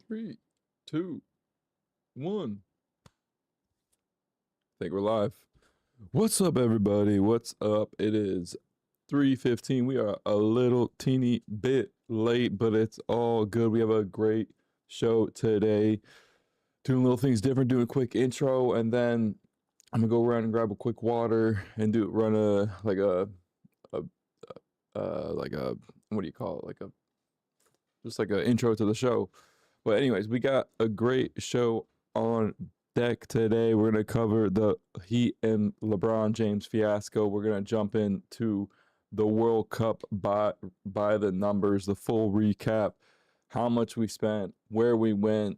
3, 2, 1. I think we're live. What's up, everybody? What's up? It is 3:15. We are a little teeny bit late, but it's all good. We have a great show today. Doing little things different, doing a quick intro, and then I'm gonna go around and grab a quick water and run a like a what do you call it? Just like an intro to the show. But anyways, we got a great show on deck today. We're going to cover the Heat and LeBron James fiasco. We're going to jump into the World Cup by the numbers, the full recap, how much we spent, where we went,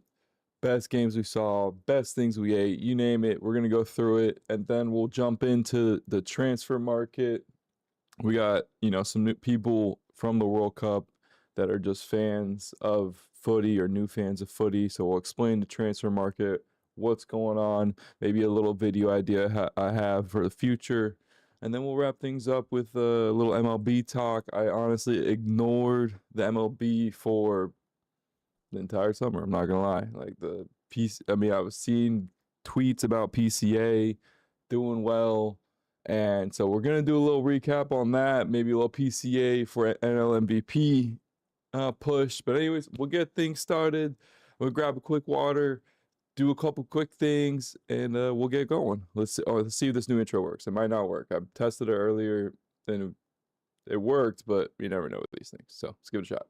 best games we saw, best things we ate, you name it. We're going to go through it, and then we'll jump into the transfer market. We got, some new people from the World Cup that are just fans of footy or new fans of footy. So we'll explain the transfer market, what's going on, maybe a little video idea I have for the future. And then we'll wrap things up with a little MLB talk. I honestly ignored the MLB for the entire summer. I'm not going to lie. Like I was seeing tweets about PCA doing well. And so we're going to do a little recap on that, maybe a little PCA for NL MVP push. But anyways, we'll get things started. We'll grab a quick water, do a couple quick things, and we'll get going. Let's see if this new intro works. It might not work. I tested it earlier, and it worked, but you never know with these things. So let's give it a shot.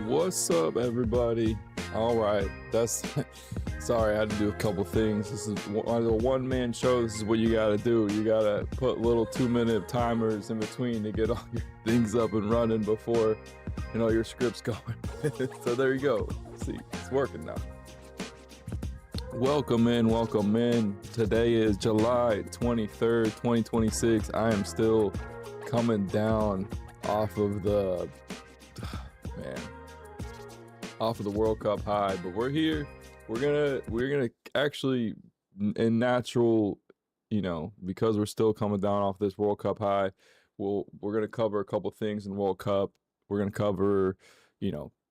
What's up, everybody? All right, that's sorry, I had to do a couple things. This is a one-man show. This is what you gotta do. You gotta put little 2-minute timers in between to get all your things up and running before your script's going. So there you go. See, it's working now. Welcome in. Today is July 23rd, 2026. I am still coming down off of the World Cup high, but we're here. We're gonna actually, in natural, because we're still coming down off this World Cup high, we're gonna cover a couple things in World Cup. We're gonna cover,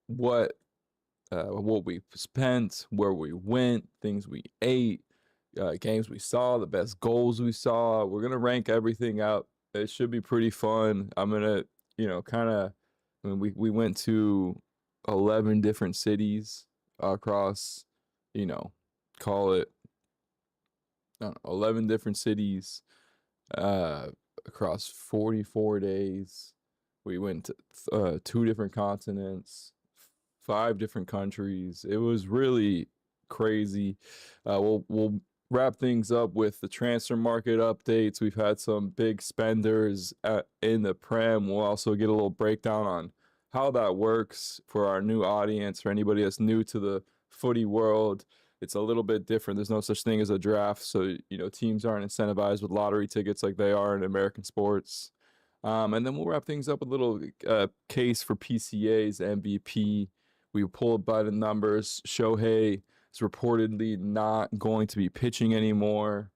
what what we spent, where we went, things we ate, games we saw, the best goals we saw. We're gonna rank everything up. It should be pretty fun. I'm gonna, kind of. I mean, we went to 11 different cities across, call it, I don't know, 11 different cities uh, across 44 days. We went to 2 different continents, 5 different countries. It was really crazy. We'll wrap things up with the transfer market updates. We've had some big spenders in the Prem. We'll also get a little breakdown on how that works for our new audience, for anybody that's new to the footy world. It's a little bit different. There's no such thing as a draft, so teams aren't incentivized with lottery tickets like they are in American sports. And then we'll wrap things up with a little case for PCA's MVP. We pulled by the numbers. Shohei is reportedly not going to be pitching anymore.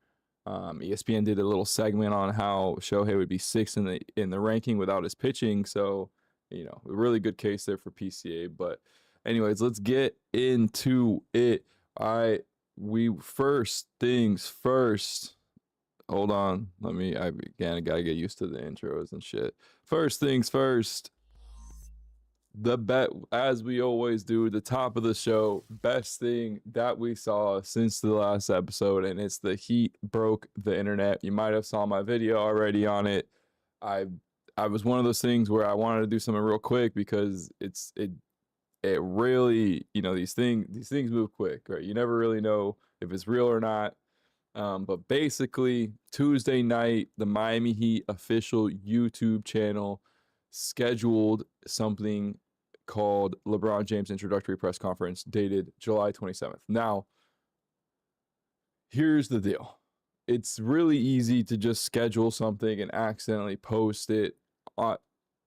ESPN did a little segment on how Shohei would be sixth in the ranking without his pitching. So, a really good case there for PCA. But anyways, let's get into it. First things first. Hold on. I gotta get used to the intros and shit. First things first. The bet, as we always do, the top of the show, best thing that we saw since the last episode, and it's the Heat broke the internet. You might have saw my video already on it. I was one of those things where I wanted to do something real quick because it really, these things move quick, right? You never really know if it's real or not. But basically, Tuesday night, the Miami Heat official YouTube channel scheduled something called LeBron James Introductory Press Conference dated July 27th. Now, here's the deal. It's really easy to just schedule something and accidentally post it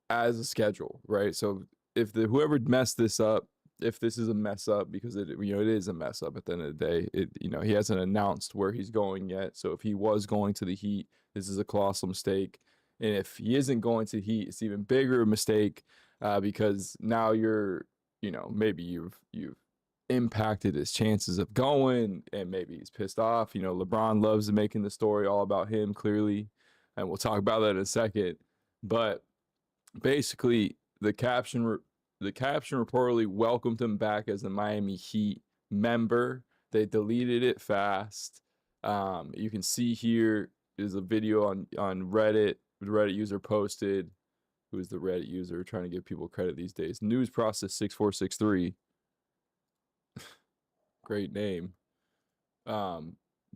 as a schedule, right? So if whoever messed this up, if this is a mess up, because it is a mess up at the end of the day, he hasn't announced where he's going yet. So if he was going to the Heat, this is a colossal mistake. And if he isn't going to the Heat, it's even bigger mistake because now maybe you've impacted his chances of going, and maybe he's pissed off. LeBron loves making the story all about him, clearly, and we'll talk about that in a second. But basically, the caption reportedly welcomed him back as a Miami Heat member. They deleted it fast. You can see here is a video on Reddit. The Reddit user posted. Who is the Reddit user? Trying to give people credit these days. News Process 6463. Great name.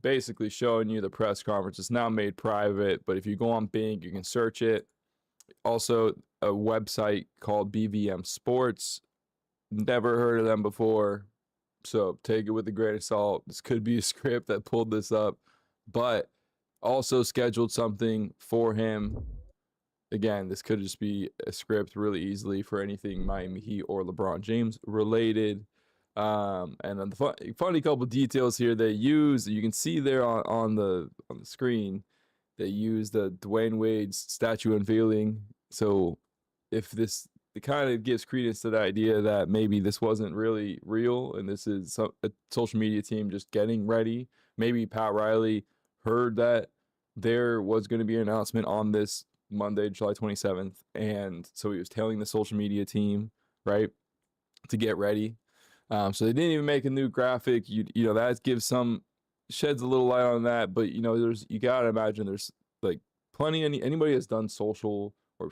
Basically showing you the press conference. It's now made private, but if you go on Bing, you can search it. Also, a website called BVM Sports. Never heard of them before, so take it with a grain of salt. This could be a script that pulled this up, but also scheduled something for him. Again, this could just be a script really easily for anything Miami Heat or LeBron James related. And then the funny couple details here they use, you can see there on the screen, they use the Dwayne Wade's statue unveiling. So if it kind of gives credence to the idea that maybe this wasn't really real and this is a social media team just getting ready. Maybe Pat Riley heard that there was going to be an announcement on this Monday, July 27th. And so he was telling the social media team, right, to get ready. So they didn't even make a new graphic. That sheds a little light on that. But, you got to imagine there's like plenty, anybody that's done social or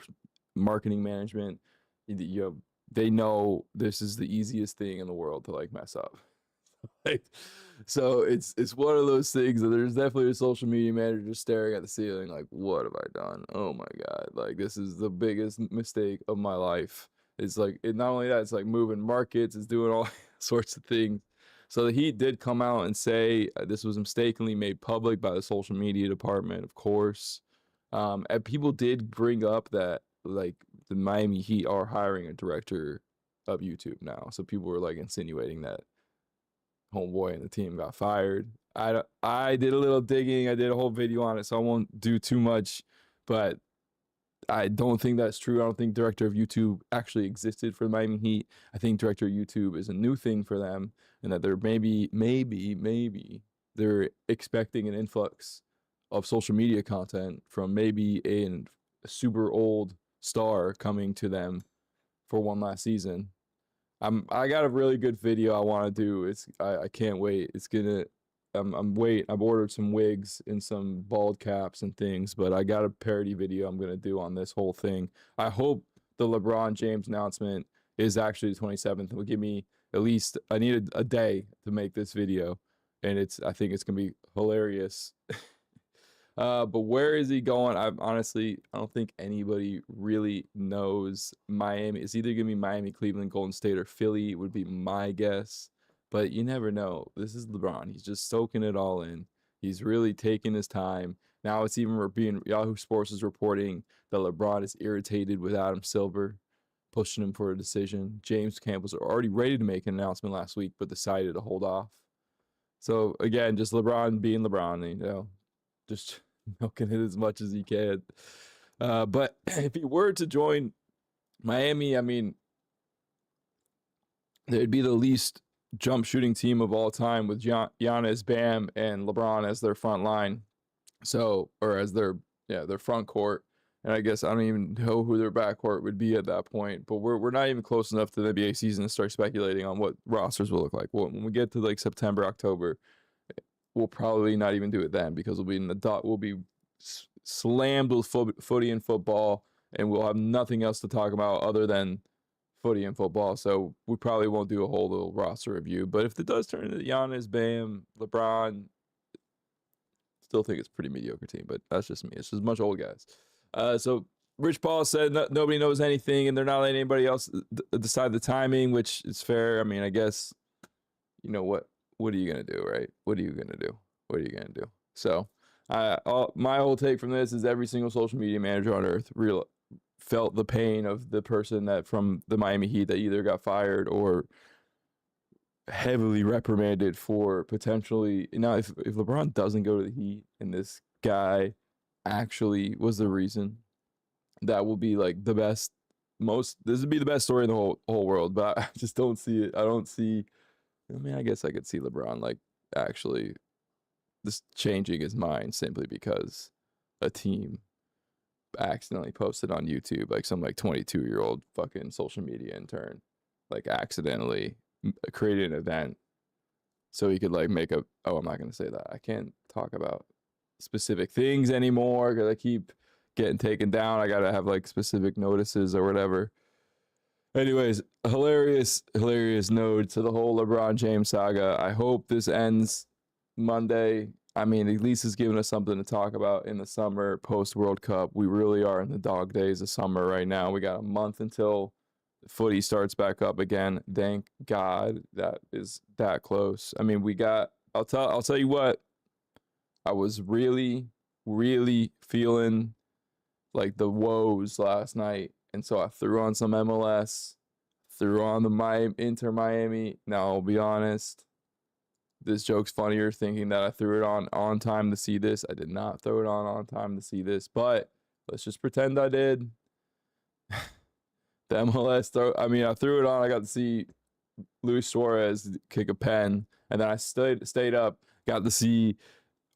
marketing management, they know this is the easiest thing in the world to like mess up. So it's one of those things that there's definitely a social media manager just staring at the ceiling like, what have I done? Oh my God. Like, this is the biggest mistake of my life. It's like, not only that, it's like moving markets, it's doing all sorts of things. So the Heat did come out and say this was mistakenly made public by the social media department, of course. And people did bring up that like the Miami Heat are hiring a director of YouTube now. So people were like insinuating that homeboy and the team got fired. I did a little digging. I did a whole video on it, so I won't do too much. But I don't think that's true. I don't think director of YouTube actually existed for the Miami Heat. I think director of YouTube is a new thing for them, and that they're maybe they're expecting an influx of social media content from maybe a super old star coming to them for one last season. I got a really good video I want to do. I can't wait. It's gonna I've ordered some wigs and some bald caps and things, but I got a parody video I'm gonna do on this whole thing. I hope the LeBron James announcement is actually the 27th. It will give me at least, I need a day to make this video, and I think it's gonna be hilarious. But where is he going? I don't think anybody really knows. Miami. It's either gonna be Miami, Cleveland, Golden State, or Philly would be my guess. But you never know. This is LeBron. He's just soaking it all in. He's really taking his time. Now it's even being, Yahoo Sports is reporting that LeBron is irritated with Adam Silver, pushing him for a decision. James Camp was already ready to make an announcement last week, but decided to hold off. So again, just LeBron being LeBron, just milking it as much as he can. But if he were to join Miami, I mean, they'd be the least jump shooting team of all time with Giannis, Bam, and LeBron as their front line. So, or as their front court. And I guess I don't even know who their backcourt would be at that point. But we're not even close enough to the NBA season to start speculating on what rosters will look like. Well, when we get to like September, October, we'll probably not even do it then, because we'll be slammed with footy and football, and we'll have nothing else to talk about other than footy and football. So we probably won't do a whole little roster review. But if it does turn into Giannis, Bam, LeBron, still think it's a pretty mediocre team. But that's just me. It's just a bunch of old guys. So Rich Paul said nobody knows anything, and they're not letting anybody else decide the timing, which is fair. I mean, I guess, what are you gonna do, right? What are you gonna do? So my whole take from this is every single social media manager on earth felt the pain of the person that from the Miami Heat that either got fired or heavily reprimanded for potentially. Now, if LeBron doesn't go to the Heat and this guy actually was the reason, that will be like the best, this would be the best story in the whole world. But I just don't see it. I guess I could see LeBron like actually just changing his mind simply because a team accidentally posted on YouTube, like some like 22-year-old fucking social media intern, like accidentally created an event so he could like make I'm not gonna say that. I can't talk about specific things anymore because I keep getting taken down. I gotta have like specific notices or whatever. Anyways, hilarious node to the whole LeBron James saga. I hope this ends Monday. I mean, at least it's giving us something to talk about in the summer post World Cup. We really are in the dog days of summer right now. We got a month until footy starts back up again. Thank God that is that close. I mean, I'll tell you what, I was really feeling like the woes last night. And so I threw on some MLS, threw on the Inter Miami. Now, I'll be honest, this joke's funnier thinking that I threw it on time to see this. I did not throw it on time to see this, but let's just pretend I did. The MLS I threw it on. I got to see Luis Suarez kick a pen, and then I stayed up, got to see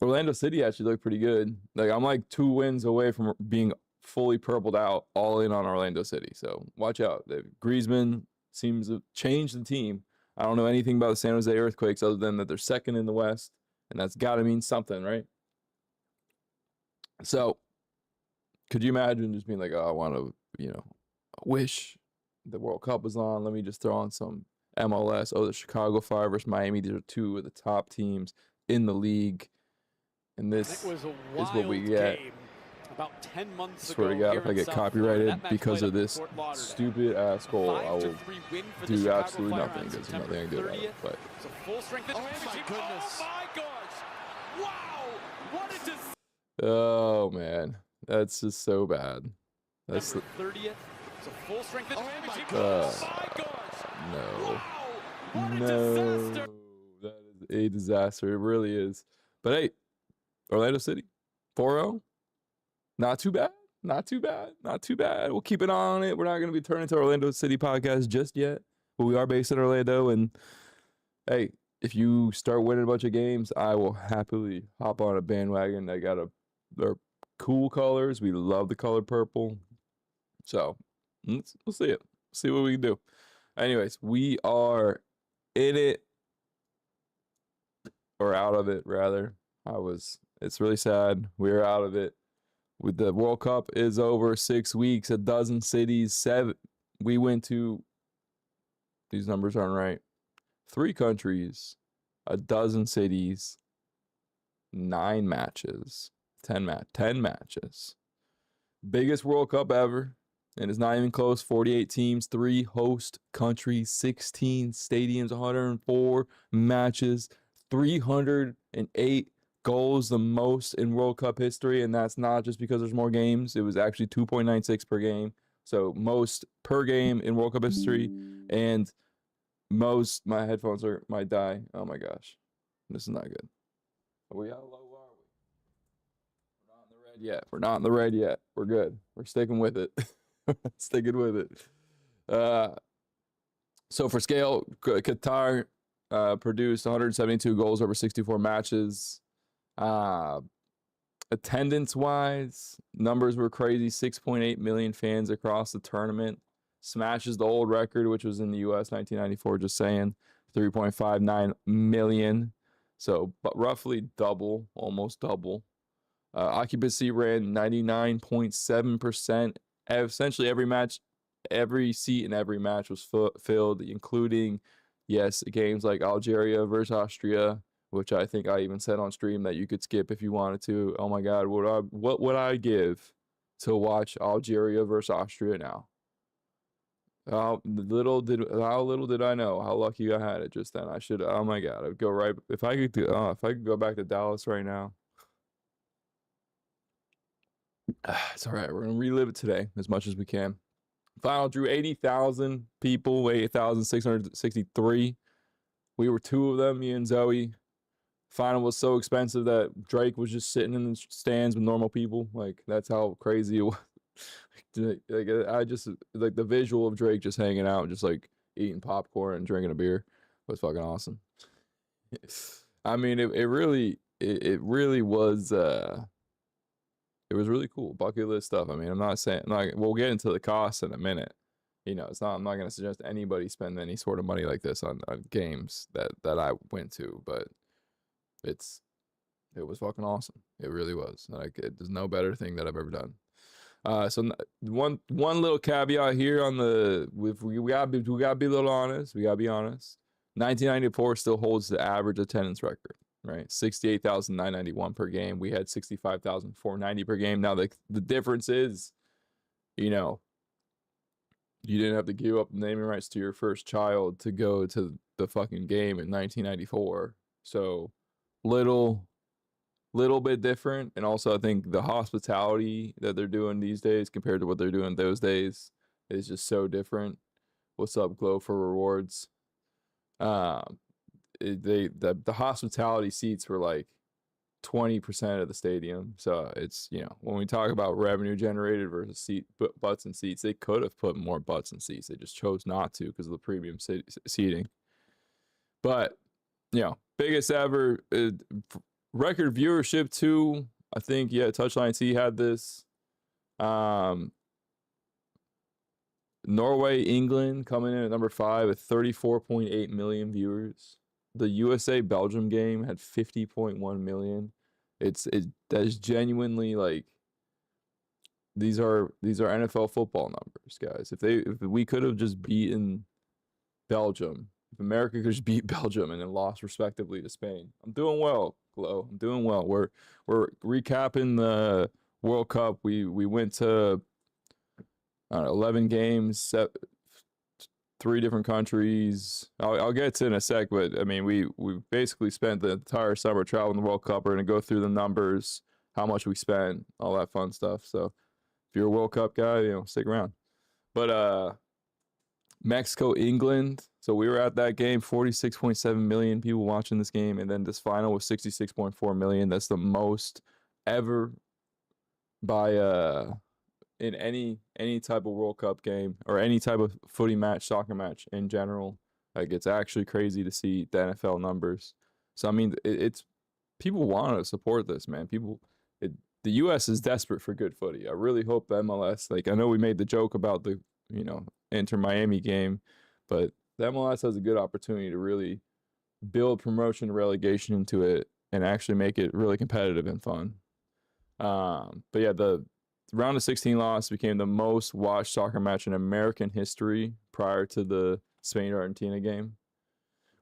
Orlando City actually looked pretty good. Like, I'm like 2 wins away from being fully purpled out, all in on Orlando City. So watch out. Griezmann seems to change the team. I don't know anything about the San Jose Earthquakes other than that they're second in the West, and that's got to mean something, right? So could you imagine just being like, oh, I want to, wish the World Cup was on. Let me just throw on some MLS. Oh, the Chicago Fire versus Miami. These are 2 of the top teams in the league. And this is what we get. About 10 months I swear to God, if I get copyrighted because of this stupid ass goal, I will do absolutely nothing. There's nothing I can do about it. But oh man, that's just so bad. That's the 30th. No, that is a disaster. It really is. But hey, Orlando City, 4-0. Not too bad. Not too bad. Not too bad. We'll keep an eye on it. We're not going to be turning into Orlando City podcast just yet, but we are based in Orlando. And hey, if you start winning a bunch of games, I will happily hop on a bandwagon. They're cool colors. We love the color purple. So we'll see it. See what we can do. Anyways, we are in it, or out of it rather. It's really sad. We're out of it. With the World Cup is over, 6 weeks, a dozen cities, 7. We went to, these numbers aren't right, 3 countries, a dozen cities, 9 matches, 10 matches. Biggest World Cup ever, and it's not even close. 48 teams, 3 host countries, 16 stadiums, 104 matches, 308 goals, the most in World Cup history, and that's not just because there's more games. It was actually 2.96 per game, so most per game in World Cup history, and most. My headphones might die. Oh my gosh, this is not good. How low are we? We're not in the red yet. We're not in the red yet. We're good. We're sticking with it. Sticking with it. So for scale, Qatar produced 172 goals over 64 matches. Attendance wise, numbers were crazy. 6.8 million fans across the tournament, smashes the old record, which was in the US 1994, just saying, 3.59 million. So but roughly double, almost double. Occupancy ran 99.7%. Essentially every seat in every match was filled, including, yes, games like Algeria versus Austria, which I think I even said on stream that you could skip if you wanted to. Oh my God, what would I give to watch Algeria versus Austria now? How little did I know how lucky I had it just then. Oh my God, I'd go right. If I could go back to Dallas right now. It's all right. We're gonna relive it today as much as we can. Final drew 80,000 people, 80,663. We were 2 of them, me and Zoe. Final was so expensive that Drake was just sitting in the stands with normal people. Like, that's how crazy it was. Like, I just, like, the visual of Drake just hanging out, just like eating popcorn and drinking a beer was fucking awesome. I mean, it really was. It was really cool, bucket list stuff. I mean, I'm not saying, like, we'll get into the costs in a minute. You know, I'm not gonna suggest anybody spend any sort of money like this on games that I went to, but it was fucking awesome. It really was. Like, there's no better thing that I've ever done. So one little caveat here on we gotta be a little honest. We gotta be honest. 1994 still holds the average attendance record, right? 68,991 per game. We had 65,490 per game. Now the difference is, you know, you didn't have to give up naming rights to your first child to go to the fucking game in 1994. So little bit different. And also I think the hospitality that they're doing these days compared to what they're doing those days is just so different. What's up, Glow for rewards? The hospitality seats were like 20% of the stadium. So it's, you know, when we talk about revenue generated versus butts and seats, they could have put more butts and seats. They just chose not to because of the premium seating. But, you know, biggest ever record viewership too. I think, yeah, Touchline T had this. Norway, England coming in at number 5 with 34.8 million viewers. The USA Belgium game had 50.1 million. That's genuinely, like, these are NFL football numbers, guys. If we could have just beaten Belgium, if America could just beat Belgium and then lost respectively to Spain, I'm doing well, Glow. I'm doing well. We're recapping the World Cup. We went to 11 games, 3 different countries. I'll get to it in a sec, but I mean, we basically spent the entire summer traveling the World Cup. We're gonna go through the numbers, how much we spent, all that fun stuff. So if you're a World Cup guy, you know, stick around. But Mexico, England. So we were at that game, 46.7 million people watching this game, and then this final was 66.4 million. That's the most ever by in any type of World Cup game or any type of footy match, soccer match in general. Like, it's actually crazy to see the NFL numbers. So I mean, it's people want to support this, man. The U.S. is desperate for good footy. I really hope the MLS. Like, I know we made the joke about the Inter Miami game, but the MLS has a good opportunity to really build promotion and relegation into it and actually make it really competitive and fun. But yeah, the round of 16 loss became the most watched soccer match in American history prior to the Spain-Argentina game.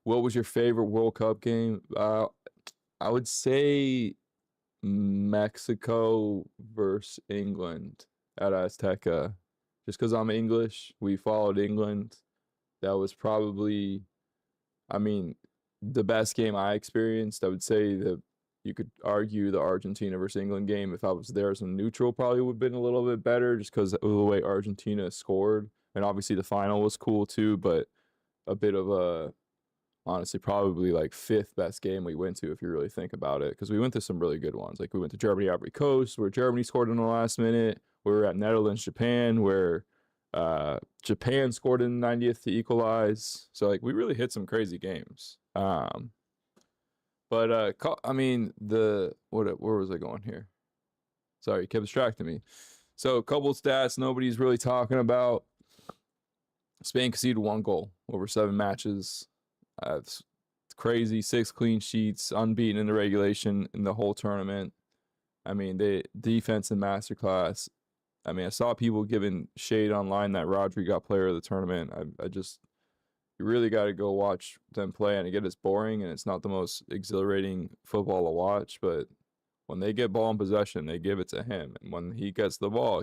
What was your favorite World Cup game? I would say Mexico versus England at Azteca. Just because I'm English, we followed England. That was probably, I mean, the best game I experienced. I would say that you could argue the Argentina versus England game, if I was there as a neutral, probably would have been a little bit better just because of the way Argentina scored. And obviously the final was cool too, but a bit of a, honestly, probably like fifth best game we went to if you really think about it, because we went to some really good ones. Like, we went to Germany, Ivory Coast, where Germany scored in the last minute. We were at Netherlands, Japan, where Japan scored in the 90th to equalize. So, like, we really hit some crazy games. But I mean, where was I going here? Sorry, you kept distracting me. So, a couple stats nobody's really talking about. Spain conceded 1 goal over 7 matches. It's crazy. 6 clean sheets, unbeaten in the regulation in the whole tournament. I mean, they defense and masterclass. I mean, I saw people giving shade online that Rodri got player of the tournament. You really got to go watch them play, and it gets boring, and it's not the most exhilarating football to watch. But when they get ball in possession, they give it to him, and when he gets the ball,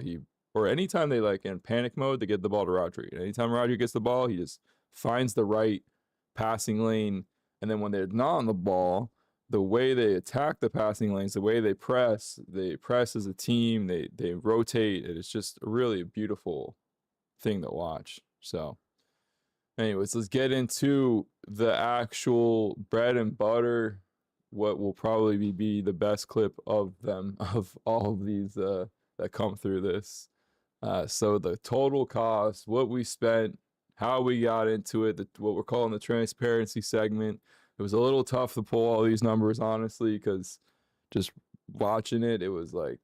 or anytime they like in panic mode, they get the ball to Rodri. And anytime Rodri gets the ball, he just finds the right passing lane. And then when they're not on the ball, the way they attack the passing lanes, the way they press as a team, they rotate. It's just a really beautiful thing to watch. So anyways, let's get into the actual bread and butter, what will probably be the best clip of them, of all of these that come through this. So the total cost, what we spent, how we got into it, what we're calling the transparency segment. It was a little tough to pull all these numbers, honestly, because just watching it, it was like,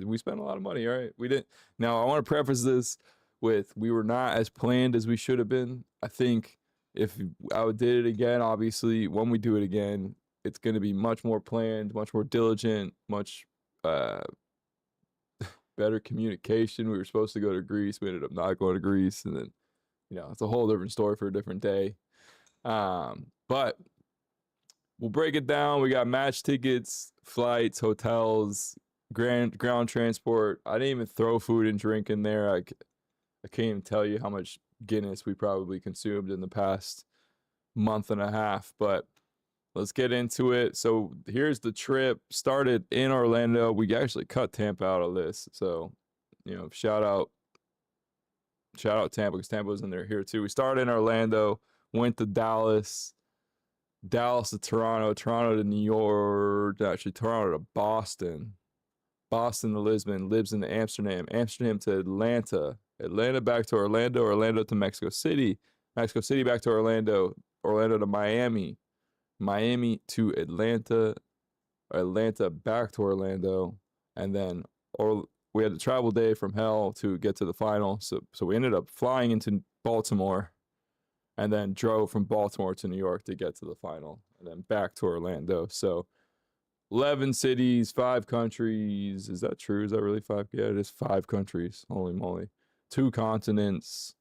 we spent a lot of money, right? We didn't. Now, I want to preface this with, we were not as planned as we should have been. I think if I did it again, obviously, when we do it again, it's going to be much more planned, much more diligent, much better communication. We were supposed to go to Greece. We ended up not going to Greece. And then, it's a whole different story for a different day. But we'll break it down. We got match tickets, flights, hotels, ground transport. I didn't even throw food and drink in there. I can't even tell you how much Guinness we probably consumed in the past month and a half, but let's get into it. So here's the trip. Started in Orlando. We actually cut Tampa out of this. So, shout out Tampa, because Tampa was in there here too. We started in Orlando, went to Dallas to Toronto to New York, actually Toronto to Boston to Lisbon, Lisbon to Amsterdam to Atlanta back to Orlando to Mexico City back to Orlando to Miami to Atlanta back to Orlando, and then we had a travel day from hell to get to the final. So we ended up flying into Baltimore, and then drove from Baltimore to New York to get to the final, and then back to Orlando. So 11 cities, 5 countries. Is that true? Is that really 5? Yeah, it is 5 countries. Holy moly. 2 continents.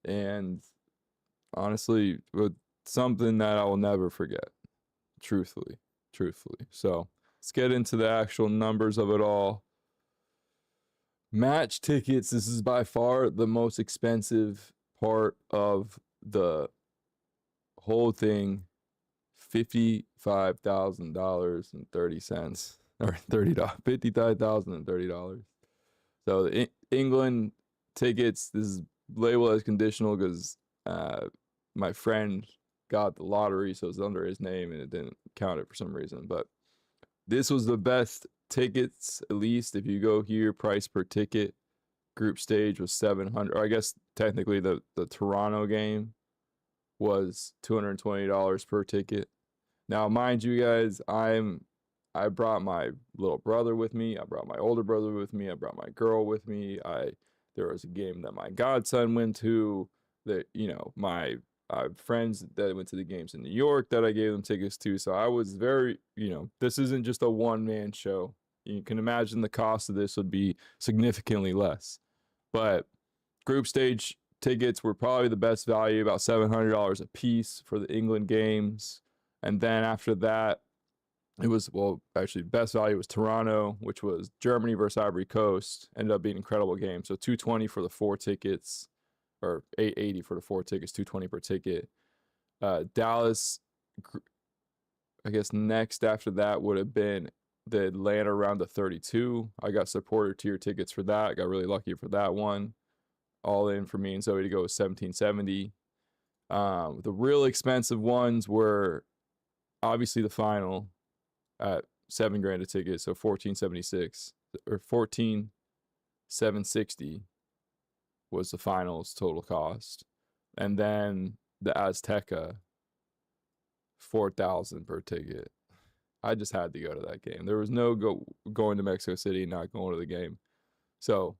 And honestly, something that I will never forget. Truthfully. So let's get into the actual numbers of it all. Match tickets. This is by far the most expensive part of the whole thing. $55,030, or $50,030. So the England tickets, this is labeled as conditional because my friend got the lottery, so it's under his name and it didn't count it for some reason. But This was the best tickets, at least if you go here, price per ticket. Group stage was 700. Or I guess technically the Toronto game was $220 per ticket. Now, mind you guys, I brought my little brother with me. I brought my older brother with me. I brought my girl with me. There was a game that my godson went to. That my I have friends that went to the games in New York that I gave them tickets to. So I was very, this isn't just a one-man show. You can imagine the cost of this would be significantly less. But group stage tickets were probably the best value, about $700 a piece for the England games. And then after that, it was, actually, best value was Toronto, which was Germany versus Ivory Coast. Ended up being an incredible game. So $220 for the 4 tickets, or $880 for the 4 tickets, $220 per ticket. Dallas, I guess next after that would have been the Atlanta round of 32. I got supporter tier tickets for that. I got really lucky for that one. All in for me and Zoe to go with $1770. The real expensive ones were obviously the final at $7,000 a ticket, so $1,476 or $14,760 was the finals total cost, and then the Azteca, $4,000 per ticket. I just had to go to that game. There was no going to Mexico City and not going to the game. So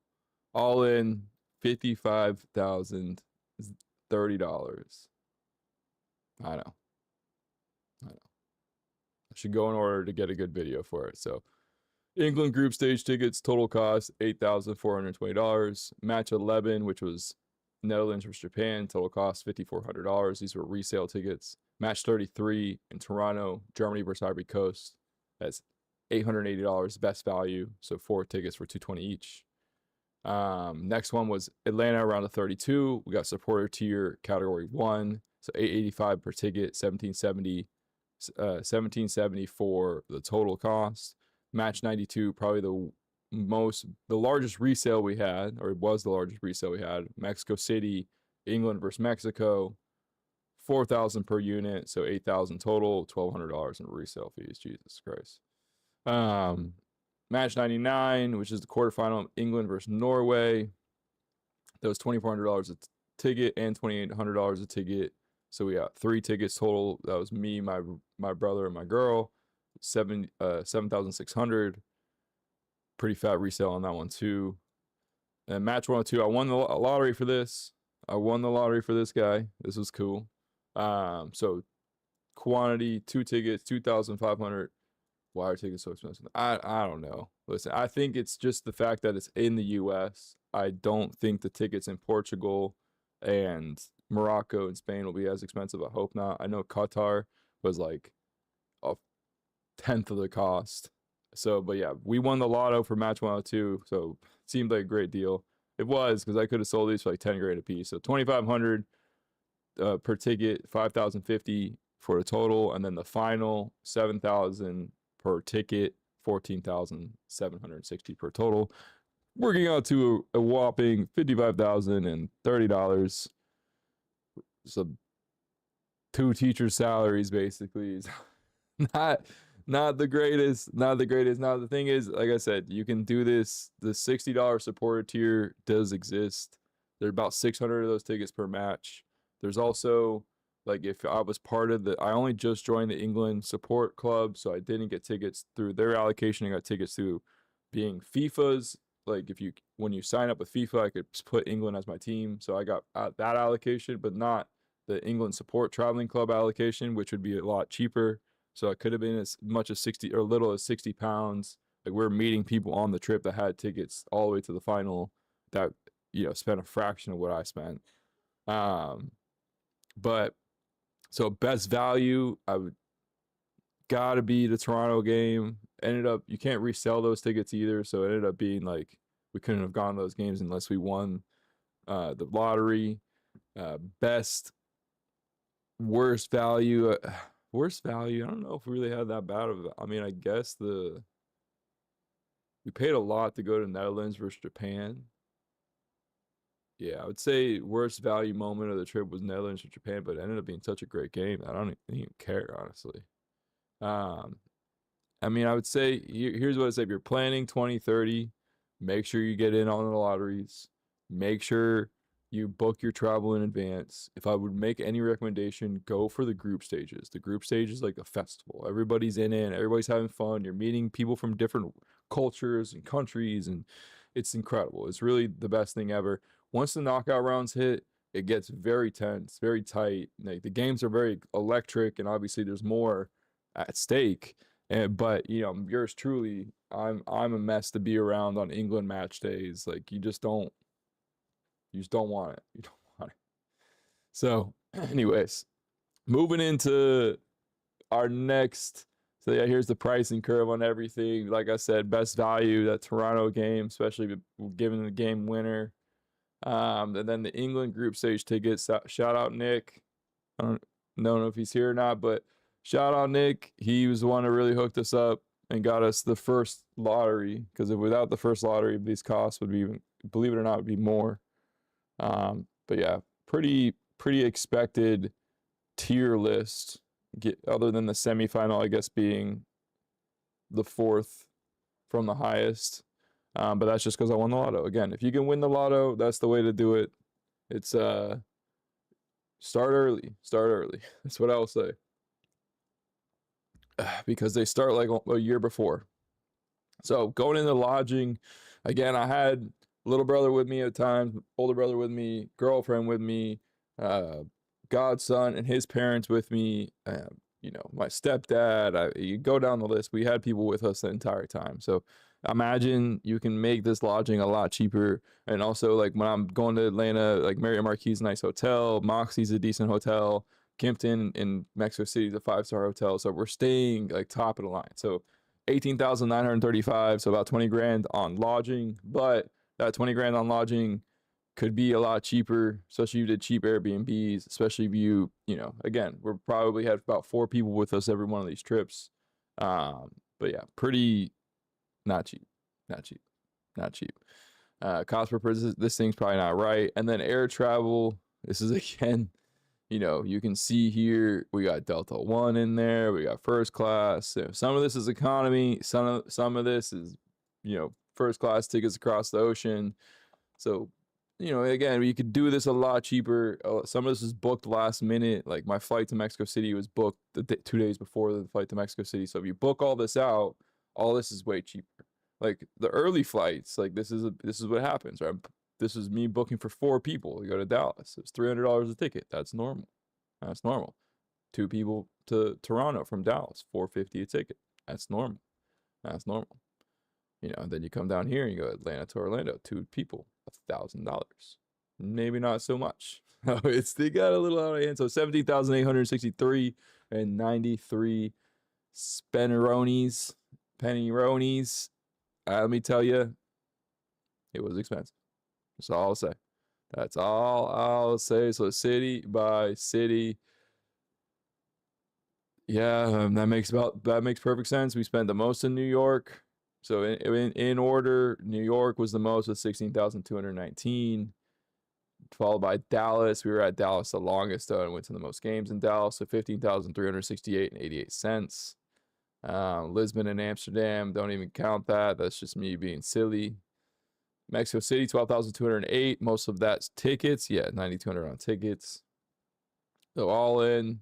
all in, $55,030. I know. I should go in order to get a good video for it. So England group stage tickets, total cost $8,420. Match 11, which was Netherlands versus Japan, total cost $5,400. These were resale tickets. Match 33 in Toronto, Germany versus Ivory Coast. That's $880 best value. So 4 tickets for $220 each. Next one was Atlanta round of 32. We got supporter tier category 1. So $885 per ticket, $1770 for the total cost. Match 92, probably the largest resale we had, or it was the largest resale we had. Mexico City, England versus Mexico, $4,000 per unit, so $8,000 total, $1,200 in resale fees. Jesus Christ. Match 99, which is the quarterfinal, England versus Norway. That was $2,400 a ticket and $2,800 a ticket. So we got 3 tickets total. That was me, my brother, and my girl. $7,600. Pretty fat resale on that one too. And match 102, I won the lottery for this. I won the lottery for this guy. This was cool. So quantity, 2 tickets, 2,500. Why are tickets so expensive? I don't know. Listen, I think it's just the fact that it's in the U.S. I don't think the tickets in Portugal and Morocco and Spain will be as expensive. I hope not. I know Qatar was like a 10th of the cost. So, but yeah, we won the lotto for match 102. So it seemed like a great deal. It was, because I could have sold these for like $10,000 a piece. So $2,500 per ticket, $5,050 for a total, and then the final $7,000 per ticket, $14,760 per total, working out to a whopping $55,030. So 2 teachers' salaries basically. Not the greatest. Now the thing is, like I said, you can do this. The $60 supporter tier does exist. There are about 600 of those tickets per match. There's also, like, if I was part of I only just joined the England support club, so I didn't get tickets through their allocation. I got tickets through being FIFA's. Like, when you sign up with FIFA, I could put England as my team. So I got that allocation, but not the England support traveling club allocation, which would be a lot cheaper. So it could have been as much as 60 or little as £60. Like, we're meeting people on the trip that had tickets all the way to the final that, spent a fraction of what I spent. But so best value, I would gotta be the Toronto game. Ended up, you can't resell those tickets either. So it ended up being like, we couldn't have gone to those games unless we won the lottery. Worst value, I don't know if we really had that bad of it. I mean, I guess we paid a lot to go to Netherlands versus Japan. Yeah, I would say worst value moment of the trip was Netherlands versus Japan, but it ended up being such a great game. I don't even care, honestly. I mean, I would say here's what I say: if you're planning 2030, make sure you get in on the lotteries. Make sure you book your travel in advance. If I would make any recommendation, go for the group stages. The group stage is like a festival. Everybody's in it. Everybody's having fun. You're meeting people from different cultures and countries, and it's incredible. It's really the best thing ever. Once the knockout rounds hit, it gets very tense, very tight. Like the games are very electric, and obviously there's more at stake. But yours truly, I'm a mess to be around on England match days. Like you just don't want it. You don't want it. So, anyways, moving into our next. So yeah, here's the pricing curve on everything. Like I said, best value, that Toronto game, especially given the game winner. And then the England group stage tickets. Shout out Nick. I don't know if he's here or not, but shout out Nick. He was the one who really hooked us up and got us the first lottery. Because without the first lottery, these costs would be, believe it or not, would be more. But yeah, pretty expected tier list. Other than the semifinal, I guess, being the fourth from the highest. But that's just because I won the lotto. Again, if you can win the lotto, that's the way to do it. It's start early. That's what I will say. Because they start like a year before. So going into lodging, again, I had little brother with me at times, older brother with me, girlfriend with me, godson and his parents with me, my stepdad. You go down the list. We had people with us the entire time. So imagine you can make this lodging a lot cheaper. And also, like when I'm going to Atlanta, like Marriott Marquis is a nice hotel, Moxie's a decent hotel, Kimpton in Mexico City is a 5-star hotel. So we're staying like top of the line. So 18,935, so about 20 grand on lodging. But that 20 grand on lodging could be a lot cheaper, especially if you did cheap Airbnbs, especially if you, again, we're probably had about 4 people with us every one of these trips. But yeah, pretty not cheap. Cost per person, this thing's probably not right. And then air travel, this is again, you can see here, we got Delta One in there, we got first class. Some of this is economy, some of this is, first class tickets across the ocean. So, again, you could do this a lot cheaper. Some of this is booked last minute. Like my flight to Mexico City was booked 2 days before the flight to Mexico City. So if you book all this out, all this is way cheaper. Like the early flights, like this is what happens, right? This is me booking for 4 people to go to Dallas. It's $300 a ticket. That's normal. 2 people to Toronto from Dallas, $450 a ticket. That's normal. And then you come down here and you go Atlanta to Orlando, 2 people, $1,000. Maybe not so much. They got a little out of hand. So 17,863 and 93 pennyronis. Let me tell you, it was expensive. That's all I'll say. So city by city. Yeah, that makes perfect sense. We spent the most in New York. So in order, New York was the most with 16,219, followed by Dallas. We were at Dallas the longest though and went to the most games in Dallas, so 15,368 and 88 cents. Lisbon and Amsterdam, don't even count that. That's just me being silly. Mexico City, 12,208. Most of that's tickets. Yeah, 9,200 on tickets. So all in,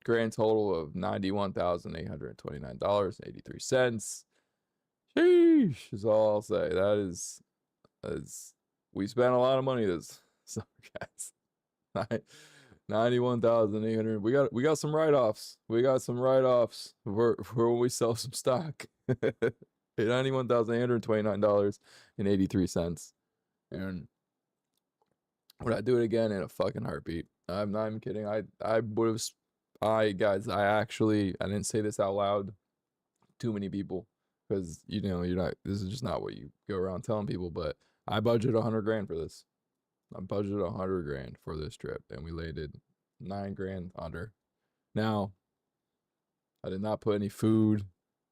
grand total of $91,829.83. Sheesh, is all I'll say. That is we spent a lot of money this summer, guys. 91,800. We got some write-offs. For when we sell some stock. $91,829.83. And would I do it again in a fucking heartbeat? I'm not even kidding. I would have. Guys, I didn't say this out loud. Too many people, because you're not. This is just not what you go around telling people. But I budgeted 100 grand for this. I budgeted 100 grand for this trip, and we landed 9 grand under. Now, I did not put any food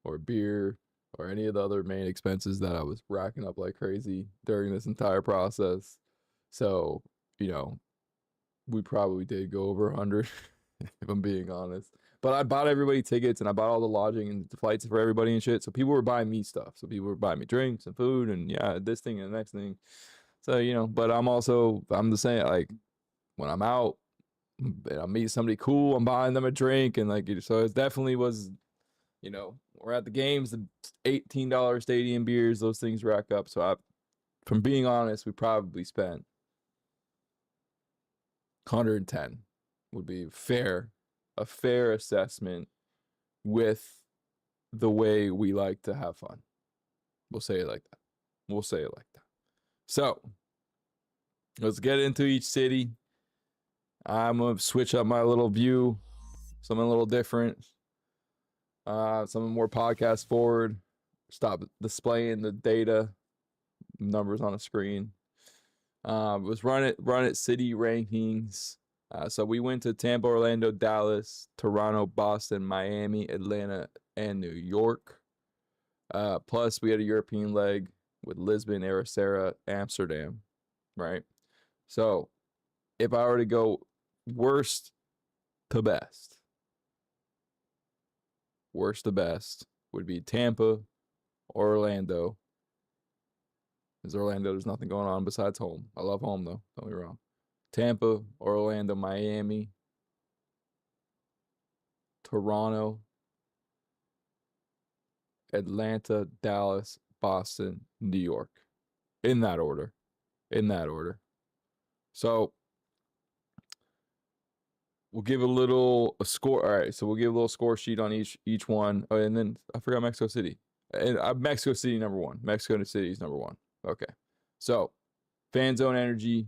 or beer or any of the other main expenses that I was racking up like crazy during this entire process. So, we probably did go over 100, if I'm being honest. But I bought everybody tickets and I bought all the lodging and the flights for everybody and shit. So people were buying me stuff. So people were buying me drinks and food and yeah, this thing and the next thing. So, you know, but I'm the same, like when I'm out and I meet somebody cool, I'm buying them a drink and like, so it definitely was, you know, we're at the games, the $18 stadium beers, those things rack up. So from being honest, we probably spent 110 would be a fair assessment with the way we like to have fun. We'll say it like that. So let's get into each city. I'm gonna switch up my little view, something a little different, something more podcast forward. Stop displaying the data numbers on a screen. Was run it city rankings. So we went to Tampa, Orlando, Dallas, Toronto, Boston, Miami, Atlanta, and New York. Plus we had a European leg with Lisbon, Ericeira, Amsterdam, right? So if I were to go worst to best would be Tampa, Orlando. Because Orlando, there's nothing going on besides home. I love home though, don't be wrong. Tampa, Orlando, Miami, Toronto, Atlanta, Dallas, Boston, New York. In that order. So we'll give a score. All right, so we'll give a little score sheet on each one. Oh, and then I forgot Mexico City. And Mexico City number 1. Mexico City is number 1. Okay. So fan zone energy.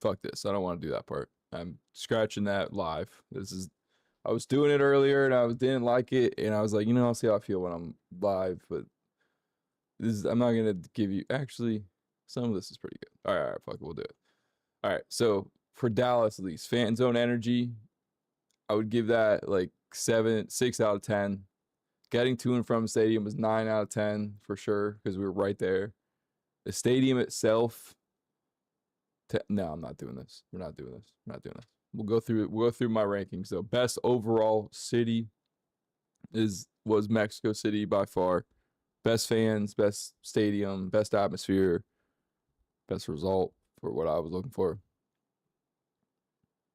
Fuck this. I don't want to do that part. I'm scratching that live. I was doing it earlier and I didn't like it, and I was like, I'll see how I feel when I'm live, but I'm not gonna give you, actually, some of this is pretty good. All right, fuck it, we'll do it. All right, so for Dallas, at least, fan zone energy, I would give that like 6 out of 10. Getting to and from the stadium was 9 out of 10 for sure, because we were right there. The stadium itself, no, I'm not doing this. We're not doing this. We'll go through my rankings. So best overall city was Mexico City by far. Best fans, best stadium, best atmosphere, best result for what I was looking for.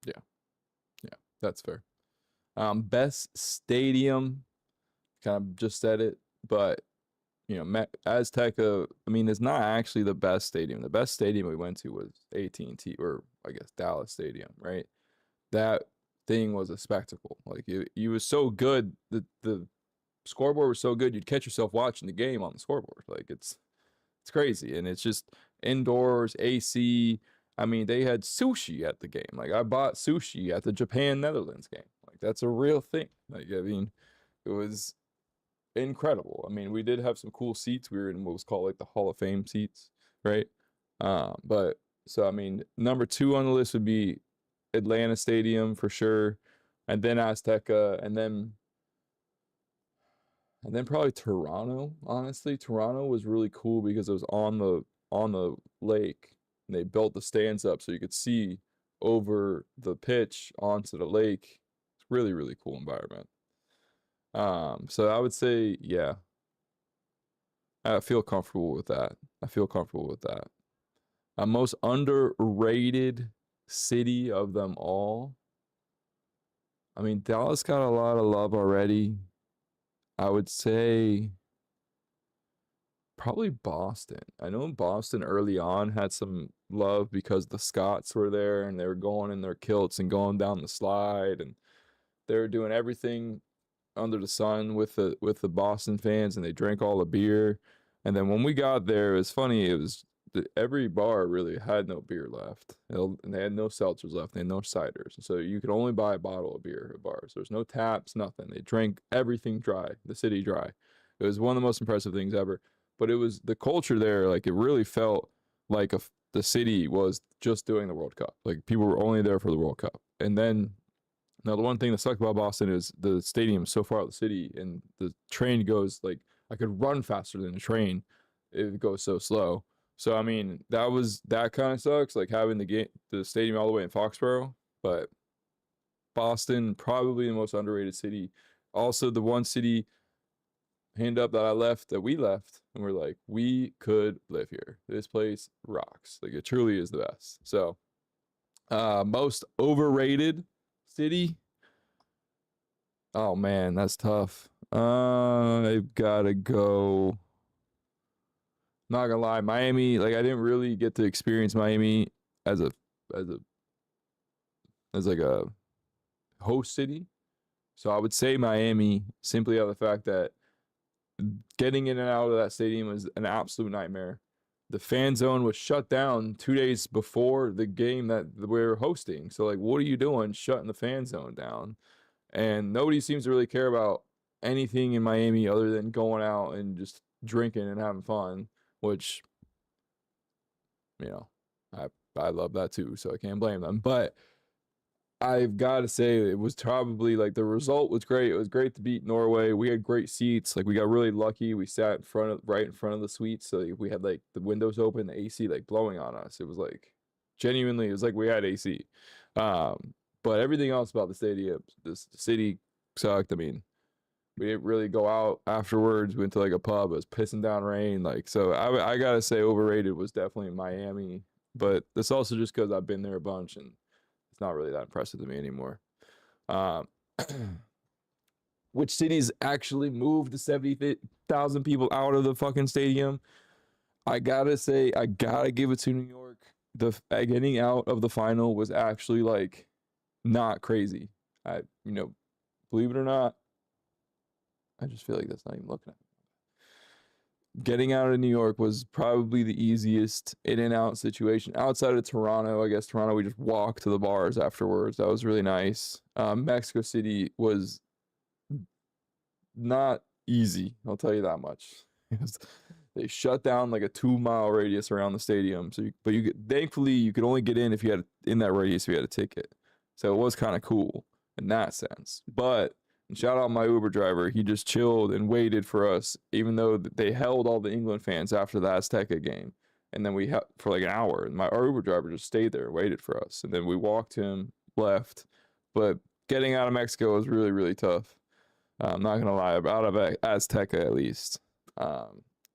Yeah, that's fair. Best stadium, kind of just said it, but Azteca, I mean, it's not actually the best stadium. The best stadium we went to was AT&T, or I guess Dallas Stadium, right? That thing was a spectacle. Like it was so good. The scoreboard was so good, you'd catch yourself watching the game on the scoreboard. Like it's crazy, and it's just indoors, AC. I mean, they had sushi at the game. Like I bought sushi at the Japan-Netherlands game. Like that's a real thing. Like I mean, it was incredible. I mean, we did have some cool seats. We were in what was called like the Hall of Fame seats, right? But so I mean, number 2 on the list would be Atlanta Stadium for sure, and then Azteca, and then probably Toronto. Honestly, Toronto was really cool because it was on the lake, and they built the stands up so you could see over the pitch onto the lake. It's really, really cool environment. So I would say, yeah, I feel comfortable with that. Most underrated city of them all. I mean, Dallas got a lot of love already. I would say probably Boston. I know Boston early on had some love because the Scots were there and they were going in their kilts and going down the slide, and they were doing everything under the sun with the Boston fans, and they drank all the beer. And then when we got there, it was funny. It was every bar really had no beer left, and they had no seltzers left. They had no ciders, so you could only buy a bottle of beer at bars. There's no taps, nothing. They drank everything dry, the city dry. It was one of the most impressive things ever. But it was the culture there. Like it really felt like the city was just doing the World Cup. Like people were only there for the World Cup. And then now the one thing that sucked about Boston is the stadium is so far out of the city, and the train goes like I could run faster than the train. It goes so slow. So I mean, that kind of sucks, like having the stadium all the way in Foxborough. But Boston, probably the most underrated city. Also, the one city, hand up, that we left, and we're like, we could live here. This place rocks. Like, it truly is the best. So, most overrated city. Oh man, that's tough. I've gotta go. Not gonna lie, Miami. Like, I didn't really get to experience Miami as a as a as like a host city. So I would say Miami, simply out of the fact that getting in and out of that stadium was an absolute nightmare. The fan zone was shut down 2 days before the game that we were hosting. So, like, what are you doing shutting the fan zone down? And nobody seems to really care about anything in Miami other than going out and just drinking and having fun, which, I love that too, so I can't blame them. But I've got to say, it was probably, like, the result was great. It was great to beat Norway. We had great seats. Like, we got really lucky. We sat right in front of the suite, so like, we had, like, the windows open, the AC, like, blowing on us. It was like, genuinely, it was like we had AC. But everything else about the stadium, the city sucked. I mean, we didn't really go out afterwards. We went to, like, a pub. It was pissing down rain. Like, so I gotta say, overrated was definitely Miami. But that's also just because I've been there a bunch and it's not really that impressive to me anymore. Which cities actually moved the 70,000 people out of the fucking stadium? I gotta say, I gotta give it to New York. The getting out of the final was actually, like, not crazy. Believe it or not, I just feel like that's not even looking at me. Getting out of New York was probably the easiest in and out situation outside of Toronto. I guess Toronto, we just walked to the bars afterwards. That was really nice. Mexico City was not easy, I'll tell you that much. They shut down like a 2-mile radius around the stadium. So, thankfully, you could only get in if you had in that radius if you had a ticket. So it was kind of cool in that sense. But shout out my Uber driver. He just chilled and waited for us, even though they held all the England fans after the Azteca game. And then we for like an hour. And our Uber driver just stayed there and waited for us. And then we walked him, left. But getting out of Mexico was really, really tough. I'm not going to lie, out of Azteca at least.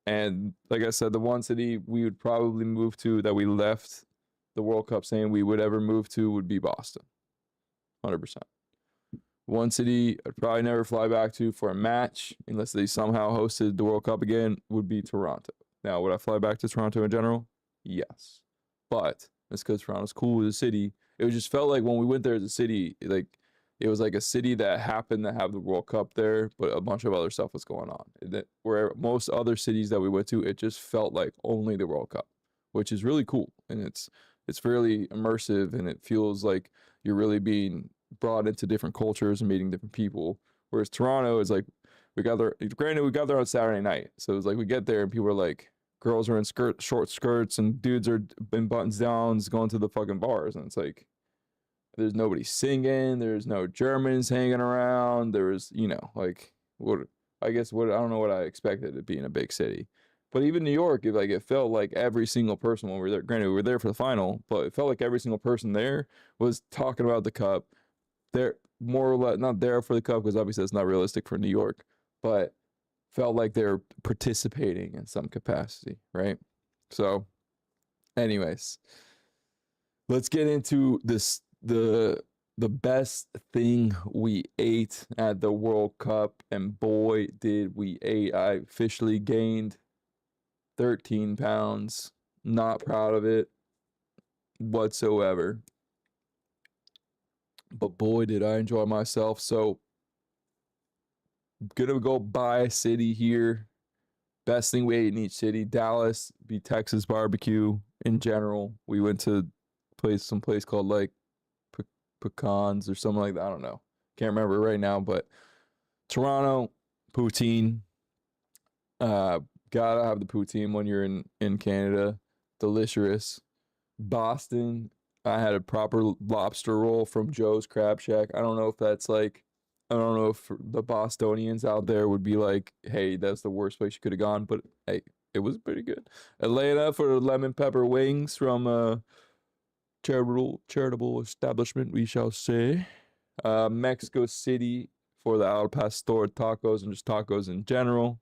And like I said, the one city we would probably move to that we left the World Cup saying we would ever move to would be Boston. 100%. One city I'd probably never fly back to for a match unless they somehow hosted the World Cup again would be Toronto. Now, would I fly back to Toronto in general? Yes. But it's because Toronto's cool as a city. It just felt like when we went there as a city, like, it was like a city that happened to have the World Cup there, but a bunch of other stuff was going on. Where most other cities that we went to, it just felt like only the World Cup, which is really cool. And it's fairly immersive, and it feels like you're really being brought into different cultures and meeting different people. Whereas Toronto is like, we got there on Saturday night. So it was like, we get there and people are like, girls are in short skirts and dudes are in buttons downs going to the fucking bars. And it's like, there's nobody singing. There's no Germans hanging around. There was, like, I don't know what I expected it being a big city. But even New York, it felt like every single person when we were there, granted, we were there for the final, but it felt like every single person there was talking about the cup. They're more or less not there for the cup because obviously that's not realistic for New York, but felt like they're participating in some capacity, right? So, anyways, let's get into this. The best thing we ate at the World Cup, and boy, did we eat. I officially gained 13 pounds. Not proud of it whatsoever. But boy, did I enjoy myself. So, gonna go by city here. Best thing we ate in each city. Dallas, be Texas barbecue in general. We went to some place called like Pecans or something like that. I don't know. Can't remember right now, but Toronto, poutine. Gotta have the poutine when you're in Canada. Delicious. Boston, I had a proper lobster roll from Joe's Crab Shack. I don't know if the Bostonians out there would be like, hey, that's the worst place you could have gone, but hey, it was pretty good. Atlanta for the lemon pepper wings from charitable establishment, we shall say. Mexico City for the al pastor tacos and just tacos in general.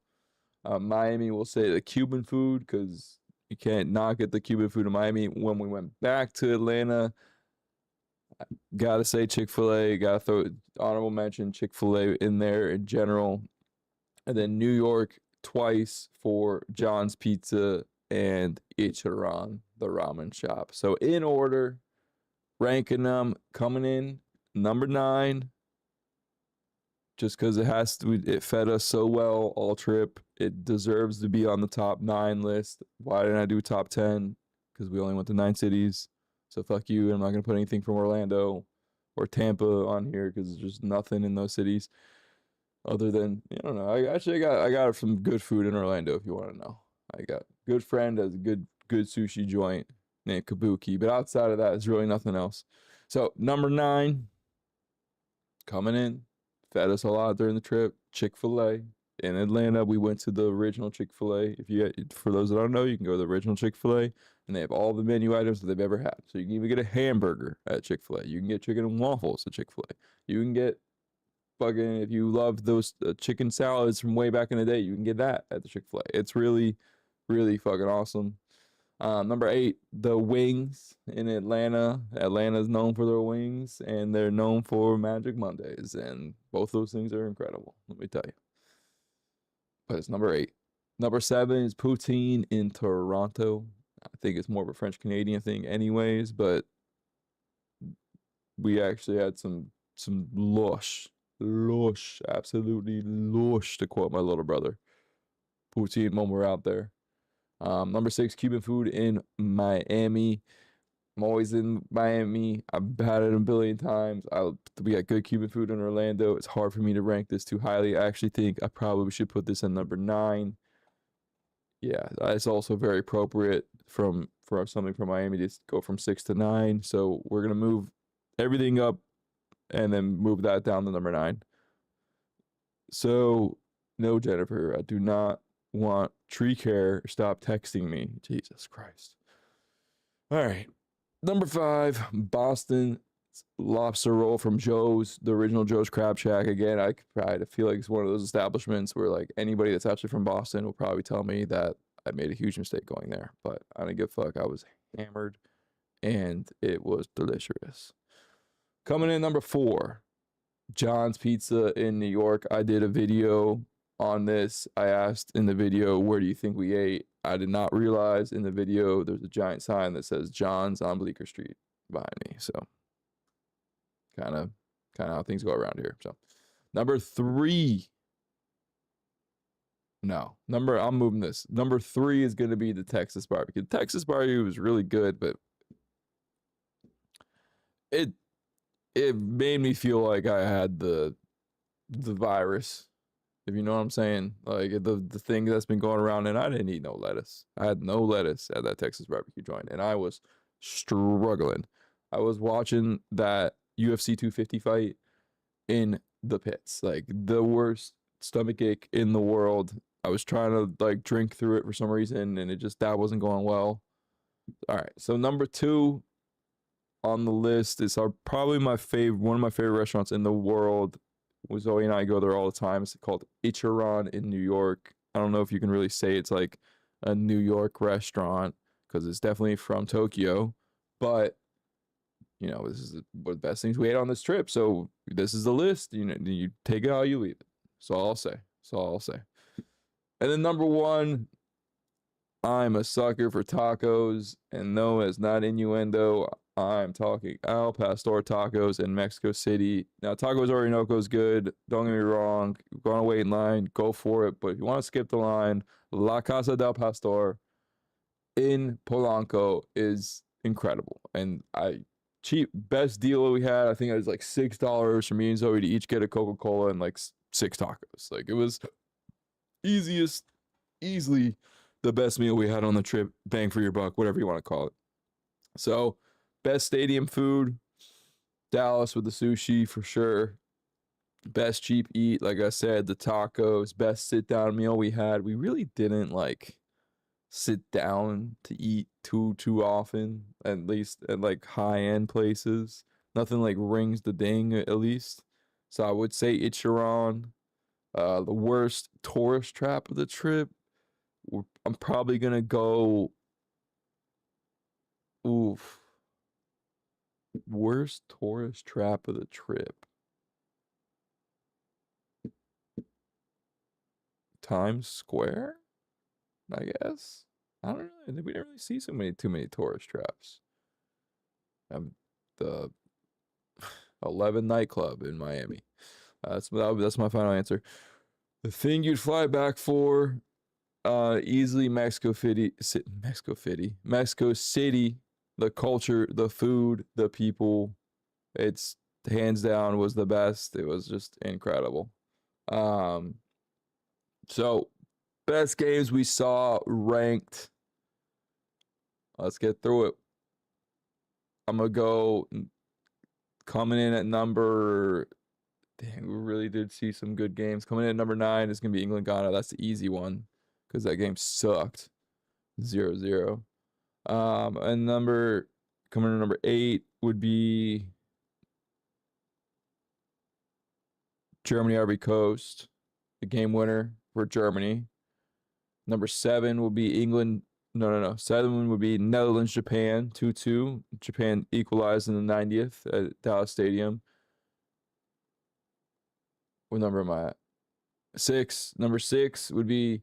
Miami will say the Cuban food because you can't not get the Cuban food in Miami. When we went back to Atlanta, gotta say Chick-fil-A, gotta throw honorable mention Chick-fil-A in there in general. And then New York twice for John's Pizza and Ichiran, the ramen shop. So in order, ranking them, coming in number 9, just because it fed us so well all trip. It deserves to be on the top 9 list. Why didn't I do top 10? Because we only went to 9 cities. So fuck you. I'm not gonna put anything from Orlando or Tampa on here because there's just nothing in those cities. Other than, I don't know. I got some good food in Orlando if you want to know. I got a good friend has a good sushi joint named Kabuki, but outside of that, it's really nothing else. So number 9, coming in, fed us a lot during the trip. Chick-fil-A in Atlanta. We went to the original Chick-fil-A. For those that don't know, you can go to the original Chick-fil-A, and they have all the menu items that they've ever had. So you can even get a hamburger at Chick-fil-A. You can get chicken and waffles at Chick-fil-A. You can get fucking, if you love those chicken salads from way back in the day, you can get that at the Chick-fil-A. It's really, really fucking awesome. Number 8, the wings in Atlanta. Atlanta's known for their wings, and they're known for Magic Mondays, and both those things are incredible, let me tell you. But it's number 8. Number 7 is poutine in Toronto. I think it's more of a French-Canadian thing anyways, but we actually had some lush, absolutely lush, to quote my little brother, poutine when we're out there. Number 6, Cuban food in Miami. I'm always in Miami. I've had it a billion times. We got good Cuban food in Orlando. It's hard for me to rank this too highly. I actually think I probably should put this in number 9. Yeah, it's also very appropriate for something from Miami to go from 6 to 9. So we're gonna move everything up and then move that down to number 9. So no, Jennifer, I do not want tree care. Stop texting me. Jesus Christ. All right. Number 5, Boston lobster roll from Joe's, the original Joe's Crab Shack. Again, I feel like it's one of those establishments where like anybody that's actually from Boston will probably tell me that I made a huge mistake going there, but I didn't give a fuck. I was hammered and it was delicious. Coming in number 4, John's Pizza in New York. I did a video on this. I asked in the video, where do you think we ate? I did not realize in the video there's a giant sign that says John's on Bleecker Street behind me. So kind of how things go around here. So number 3. No, I'm moving this. Number 3 is going to be the Texas barbecue. Texas barbecue was really good, but it made me feel like I had the virus, if you know what I'm saying. Like the thing that's been going around, and I didn't eat no lettuce. I had no lettuce at that Texas barbecue joint, and I was struggling. I was watching that UFC 250 fight in the pits, like the worst stomach ache in the world. I was trying to like drink through it for some reason, and that wasn't going well. All right, so number 2 on the list is probably one of my favorite restaurants in the world. Zoe and I go there all the time. It's called Ichiran in New York. I don't know if you can really say it's like a New York restaurant because it's definitely from Tokyo, but this is one of the best things we ate on this trip. So this is the list. You take it how you leave it. So I'll say. And then number 1, I'm a sucker for tacos, and no, it's not innuendo. I'm talking Al Pastor tacos in Mexico City. Now, Tacos Orinoco is good. Don't get me wrong. Go on a wait in line. Go for it. But if you want to skip the line, La Casa del Pastor in Polanco is incredible. And best deal we had, I think it was like $6 for me and Zoe to each get a Coca-Cola and like 6 tacos. Like it was easily the best meal we had on the trip. Bang for your buck, whatever you want to call it. So, best stadium food, Dallas with the sushi for sure. Best cheap eat, like I said, the tacos. Best sit down meal we had. We really didn't like sit down to eat too often, at least at like high end places. Nothing like rings the ding at least. So I would say Ichiran. The worst tourist trap of the trip. I'm probably gonna go. Oof. Worst tourist trap of the trip. Times Square, I guess. I don't know. We didn't really see too many tourist traps. The 11 nightclub in Miami. That's my final answer. The thing you'd fly back for, easily Mexico City. The culture, the food, the people. It's hands down was the best. It was just incredible. So best games we saw ranked. Let's get through it. I'm gonna go coming in at number. Dang, we really did see some good games. Coming in at number 9 is gonna be England Ghana. That's the easy one because that game sucked. 0-0. And coming in at number 8 would be Germany Ivory Coast, the game winner for Germany. Number 7 will be England. No. 7 would be Netherlands Japan 2-2. Japan equalized in the 90th at Dallas Stadium. What number am I at? 6. Number 6 would be.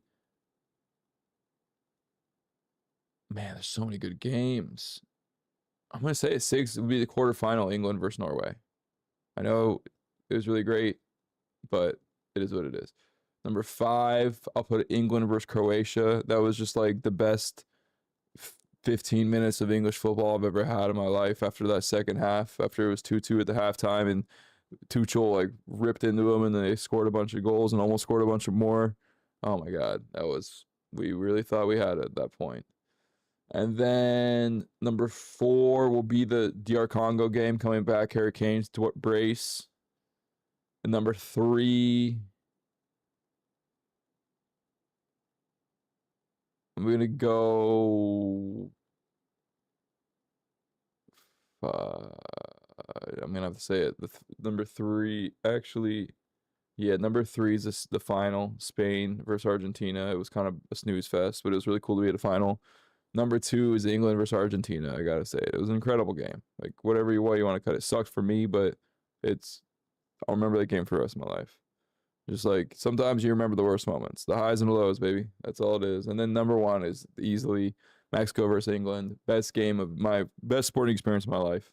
Man, there's so many good games. I'm gonna say 6 would be the quarterfinal, England versus Norway. I know it was really great, but it is what it is. Number 5, I'll put England versus Croatia. That was just like the best 15 minutes of English football I've ever had in my life after that second half, after it was 2-2 at the halftime and Tuchel like ripped into them and then they scored a bunch of goals and almost scored a bunch of more. Oh my God. We really thought we had it at that point. And then number 4 will be the DR Congo game coming back. Hurricanes to brace. And number 3, I'm going to go. I'm going to have to say it. Number 3, actually, yeah, number 3 is the final. Spain versus Argentina. It was kind of a snooze fest, but it was really cool to be at a final. Number 2 is England versus Argentina. I gotta say it was an incredible game. Like whatever you want to cut it. Sucked for me, but I'll remember that game for the rest of my life. Just like sometimes you remember the worst moments, the highs and the lows, baby. That's all it is. And then number 1 is easily Mexico versus England. Best game of my best sporting experience of my life.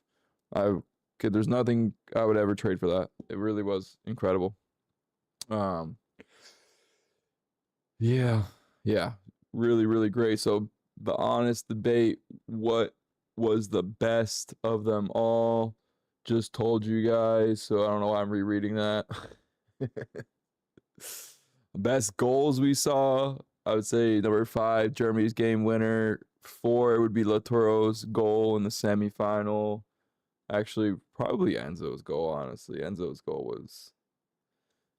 There's nothing I would ever trade for that. It really was incredible. Yeah, really, really great. So the honest debate, what was the best of them all? Just told you guys, so I don't know why I'm rereading that. Best goals we saw, I would say number 5, Germany's game winner. 4 would be Latoro's goal in the semifinal. Actually, probably Enzo's goal, honestly. Enzo's goal was,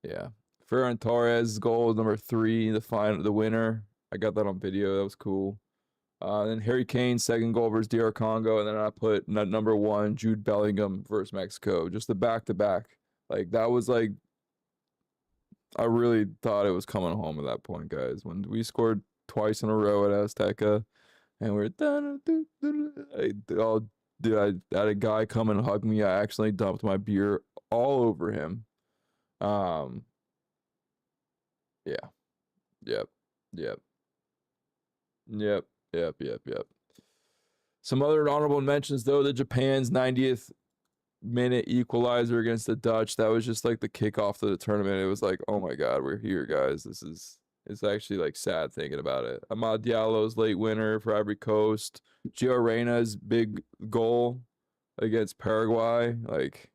yeah. Ferran Torres' goal was number 3, the winner. I got that on video. That was cool. Then Harry Kane's second goal versus DR Congo, and then I put number 1, Jude Bellingham versus Mexico. Just the back-to-back. Like, that was like, I really thought it was coming home at that point, guys. When we scored twice in a row at Azteca, and we're I had a guy come and hug me. I accidentally dumped my beer all over him. Yeah. Yep. Some other honorable mentions, though. The Japan's 90th minute equalizer against the Dutch. That was just like the kickoff to the tournament. It was like, oh my God, we're here, guys. It's actually like sad thinking about it. Amad Diallo's late winner for Ivory Coast. Gio Reyna's big goal against Paraguay. Like,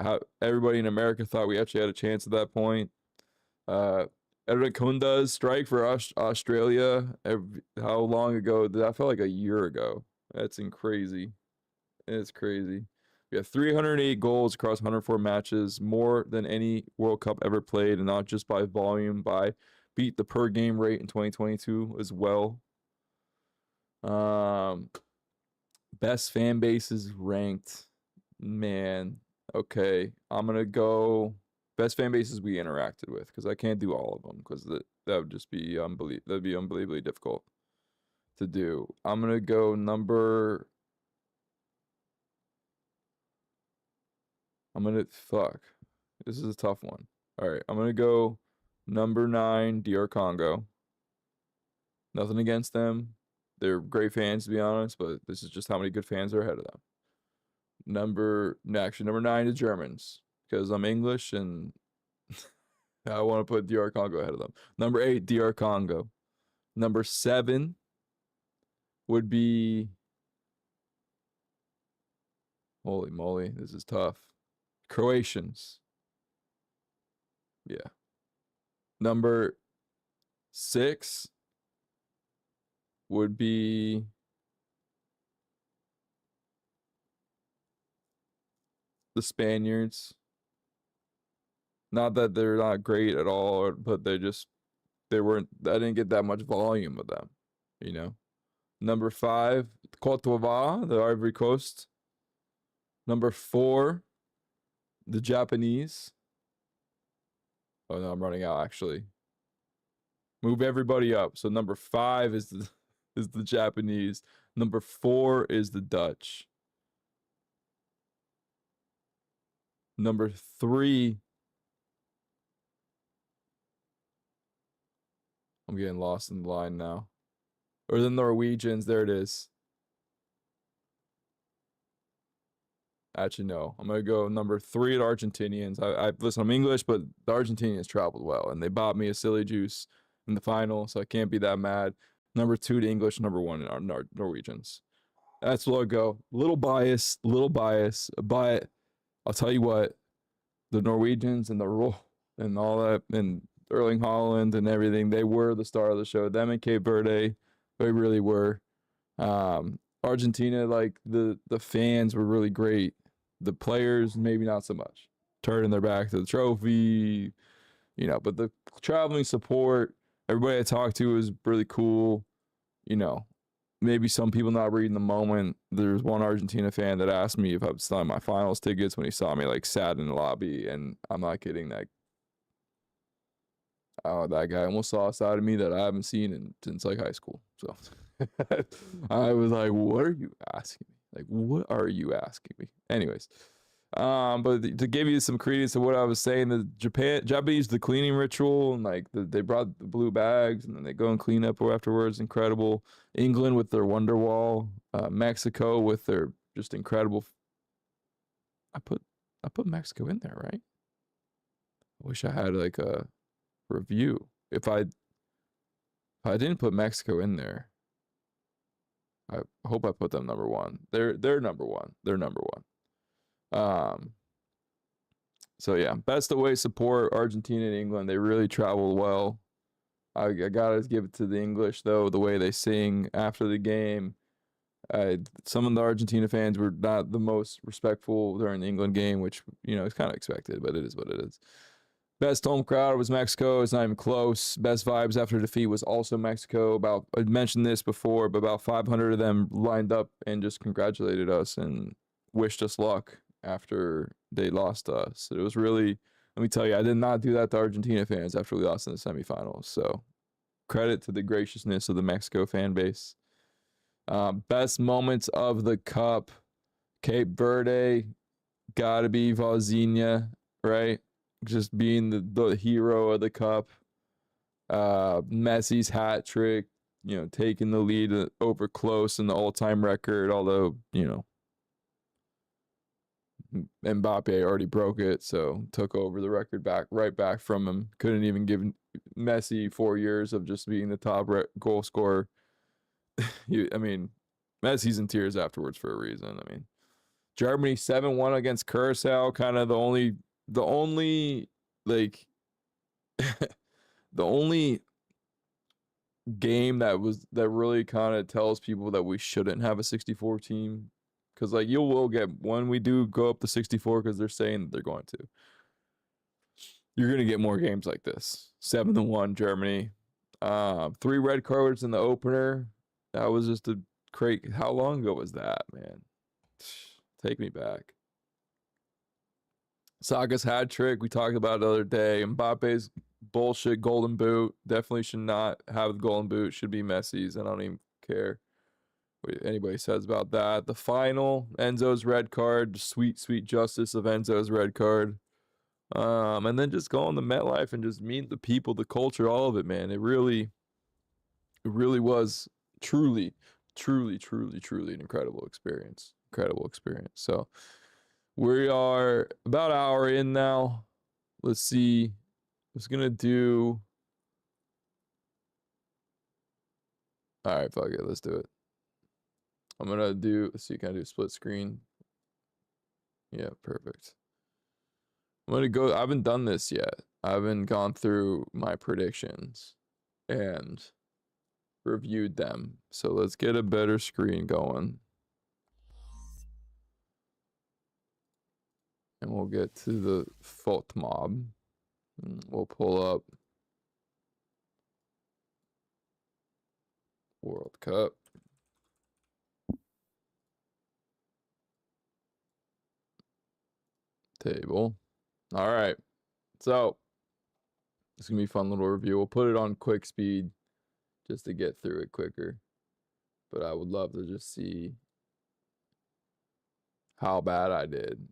how everybody in America thought we actually had a chance at that point. Edwin Kunda's strike for Australia. How long ago? That felt like a year ago. That's crazy. It's crazy. We have 308 goals across 104 matches, more than any World Cup ever played, and not just by volume, beat the per game rate in 2022 as well. Best fan bases ranked. Man, okay. I'm gonna go best fan bases we interacted with because I can't do all of them because that would just be that'd be unbelievably difficult to do. I'm gonna go number. Fuck. This is a tough one. All right, I'm gonna go number 9, DR Congo. Nothing against them. They're great fans to be honest, but this is just how many good fans are ahead of them. Number 9 is Germans because I'm English and I want to put DR Congo ahead of them. Number 8, DR Congo. Number 7 would be. Holy moly, this is tough. Croatians. Yeah. Number 6 would be. The Spaniards. Not that they're not great at all, but they weren't. I didn't get that much volume of them, you know. Number 5, Cote d'Ivoire, the Ivory Coast. Number 4, the Japanese. Oh no, I'm running out actually. Move everybody up. So number 5 is the Japanese. Number 4 is the Dutch. Number 3. I'm getting lost in the line now. Or the Norwegians. There it is. Actually, no. I'm gonna go number 3 at Argentinians. I listen. I'm English, but the Argentinians traveled well, and they bought me a silly juice in the final, so I can't be that mad. Number 2 to English. Number 1 in our Norwegians. That's where I'll go. Little bias, but I'll tell you what. The Norwegians and the rule and all that, and Erling Haaland and everything, they were the star of the show. Them and Cape Verde, they really were. Argentina, like the fans were really great. The players, maybe not so much. Turning their back to the trophy, you know, but the traveling support, everybody I talked to was really cool. You know, maybe some people not reading the moment. There's one Argentina fan that asked me if I was selling my finals tickets when he saw me like sad in the lobby, and I'm not kidding. That guy almost saw a side of me that I haven't seen since like high school. So I was like, "What are you asking me? Like, what are you asking me?" Anyways, but to give you some credence to what I was saying, the Japanese, the cleaning ritual, and like they brought the blue bags and then they go and clean up afterwards. Incredible. England with their wonder wall, Mexico with their just incredible. I put Mexico in there, right? I wish I had like a review. If I didn't put Mexico in there, I hope I put them number 1. They're number 1. They're number 1. So yeah, best away support, Argentina and England. They really traveled well. I gotta give it to the English though, the way they sing after the game. Some of the Argentina fans were not the most respectful during the England game, which you know is kind of expected, but it is what it is. Best home crowd was Mexico. It's not even close. Best vibes after defeat was also Mexico. I mentioned this before, but about 500 of them lined up and just congratulated us and wished us luck after they lost to us. It was really, let me tell you, I did not do that to Argentina fans after we lost in the semifinals. So credit to the graciousness of the Mexico fan base. Best moments of the cup. Cape Verde, gotta be Valzinha, right? Just being the hero of the cup. Messi's hat trick, you know, taking the lead over close in the all-time record, although, you know, Mbappe already broke it, so took over the record right back from him. Couldn't even give Messi 4 years of just being the top goal scorer. I mean, Messi's in tears afterwards for a reason. I mean, Germany 7-1 against Curacao, kind of the only like the only game that really kind of tells people that we shouldn't have a 64 team, because like you will get when we do go up to 64 because they're saying that they're going to. You're gonna get more games like this. 7-1 Germany. 3 red cards in the opener. That was just a crate. How long ago was that, man? Take me back. Saka's hat trick. We talked about it the other day. Mbappe's bullshit golden boot. Definitely should not have the golden boot. Should be Messi's. I don't even care what anybody says about that. The final, Enzo's red card. Sweet, sweet justice of Enzo's red card. And then just go on the MetLife and just meet the people, the culture, all of it, man. It really was truly an incredible experience. Incredible experience. So we are about an hour in now. Let's see. I was gonna do. All right, fuck it. Let's do it. I'm gonna do. Let's see. Can I do split screen? Yeah, perfect. I'm gonna go. I haven't done this yet. I haven't gone through my predictions and reviewed them. So let's get a better screen going. And we'll get to the fault mob. We'll pull up World Cup. Table. All right. So it's going to be a fun little review. We'll put it on quick speed just to get through it quicker. But I would love to just see how bad I did.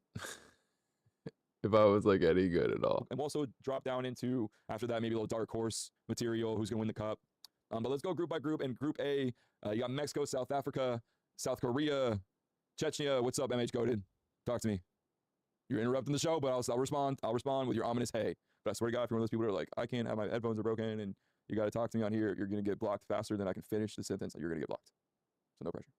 If I was like any good at all. And we'll also drop down into, after that, maybe a little dark horse material, who's going to win the cup. But let's go group by group. And Group A, you got Mexico, South Africa, South Korea, Chechnya. What's up, MH Goated? Talk to me. You're interrupting the show, but I'll respond. I'll respond with your ominous hey. But I swear to God, if you're one of those people that are like, I can't have my headphones are broken and you got to talk to me on here, you're going to get blocked faster than I can finish the sentence. You're going to get blocked. So no pressure.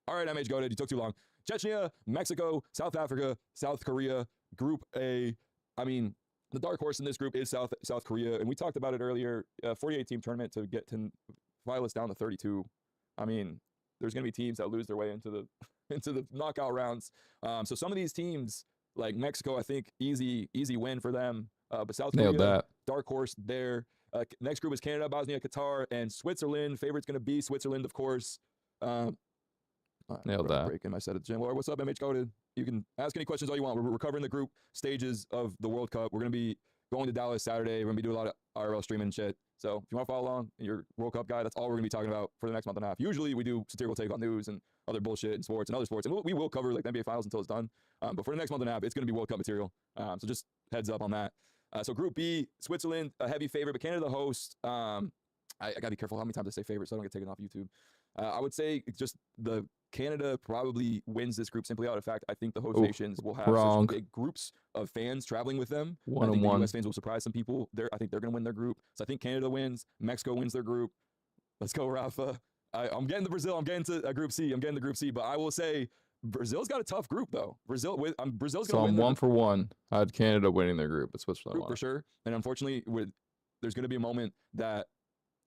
All right, MH Goated, you took too long. Chechnya, Mexico, South Africa, South Korea, Group A. I mean, the dark horse in this group is South Korea, and we talked about it earlier. 48-team tournament to get to finalists down to 32. I mean, there's going to be teams that lose their way into the into the knockout rounds. So some of these teams, like Mexico, I think easy win for them. But South Korea, dark horse there. Next group is Canada, Bosnia, Qatar, and Switzerland. Favorite's going to be Switzerland, of course. Nailed that. Breaking my set at the gym. Well, what's up, MH Coded? You can ask any questions all you want. We're covering the group stages of the World Cup. We're going to be going to Dallas Saturday. We're going to be doing a lot of IRL streaming and shit. So if you want to follow along and you're a World Cup guy, that's all we're going to be talking about for the next month and a half. Usually we do satirical take on news and other bullshit and sports and other sports. And we will cover like the NBA Finals until it's done. But for the next month and a half, it's going to be World Cup material. So just heads up on that. So Group B, Switzerland, a heavy favorite, but Canada the host. I got to be careful how many times I say favorite so I don't get taken off YouTube. I would say just the Canada probably wins this group simply out of fact. I think the host nations will have such big groups of fans traveling with them. I think the US fans will surprise some people. I think they're going to win their group. So I think Canada wins. Mexico wins their group. Let's go, Rafa. I'm getting to Brazil. I'm getting to Group C. I'm getting to Group C. But I will say Brazil's got a tough group, though. Brazil's going to win. So I'm 1 for 1. I had Canada winning their group, but Switzerland won. For sure. And unfortunately, there's going to be a moment that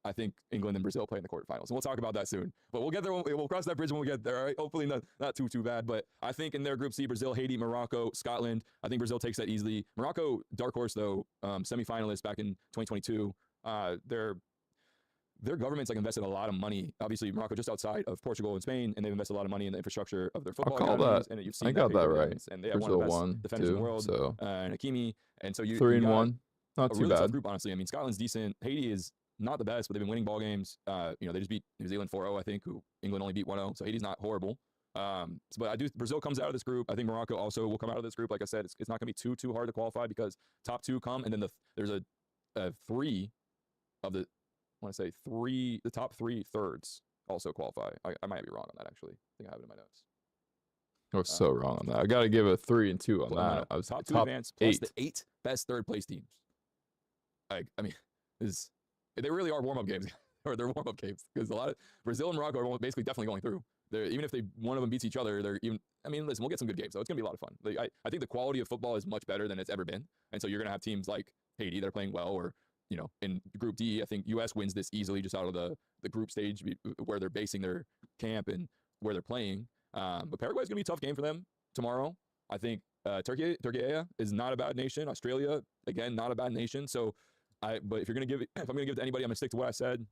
I think England and Brazil play in the quarterfinals. And we'll talk about that soon. But we'll get there. We'll cross that bridge when we get there. All right. Hopefully not too bad. But I think in their Group C, Brazil, Haiti, Morocco, Scotland. I think Brazil takes that easily. Morocco, dark horse though, semifinalists back in 2022. Their government's like invested a lot of money. Obviously, Morocco just outside of Portugal and Spain, and they've invested a lot of money in the infrastructure of their football. I'll call that. And you've seen I got that right. And they have Brazil one of the best defenders in the world. So and Hakimi. And so you 3-1. Not too bad. Tough group, honestly. I mean, Scotland's decent. Haiti is not the best, but they've been winning ball games. They just beat New Zealand 4-0, I think, who England only beat 1-0. So Haiti's not horrible. But Brazil comes out of this group. I think Morocco also will come out of this group. Like I said, it's not going to be too hard to qualify because top 2 come, and then there's a 3 of the, the top 3 thirds also qualify. I might be wrong on that, actually. I think I have it in my notes. I was so wrong on that. I got to give a 3 and 2 on that. I was top 2 advance plus the 8 best third place teams. I mean, they really are warm-up games, or they're warm-up games, because a lot of Brazil and Morocco are basically definitely going through. Even if one of them beats each other, listen, we'll get some good games, so it's going to be a lot of fun. I think the quality of football is much better than it's ever been, and so you're going to have teams like Haiti that are playing well, or, in Group D, I think US wins this easily just out of the group stage where they're basing their camp and where they're playing. But Paraguay's going to be a tough game for them tomorrow. I think Turkey is not a bad nation. Australia, again, not a bad nation. So but if I'm going to give it to anybody, I'm going to stick to what I said.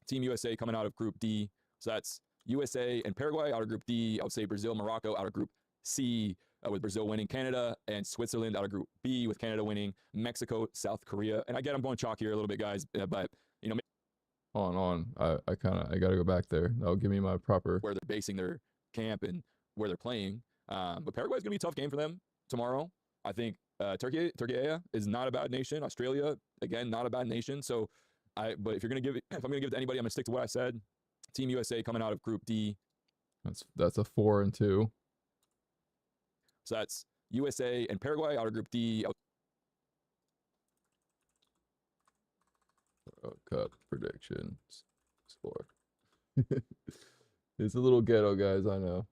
Team USA coming out of Group D. So that's USA and Paraguay out of Group D. I would say Brazil, Morocco out of Group C. with Brazil winning, Canada and Switzerland out of Group B, with Canada winning, Mexico, South Korea. And I get I'm going chalk here a little bit, guys, but you know, On. I gotta go back there. That'll give me my proper. where they're basing their camp and where they're playing. But Paraguay's gonna be a tough game for them tomorrow. I think Turkey is not a bad nation. Australia, again, not a bad nation. So but if I'm gonna give it to anybody, I'm gonna stick to what I said. Team USA coming out of Group D. That's a 4-2. So that's USA and Paraguay out of Group D. World Cup predictions score. It's a little ghetto, guys. I know.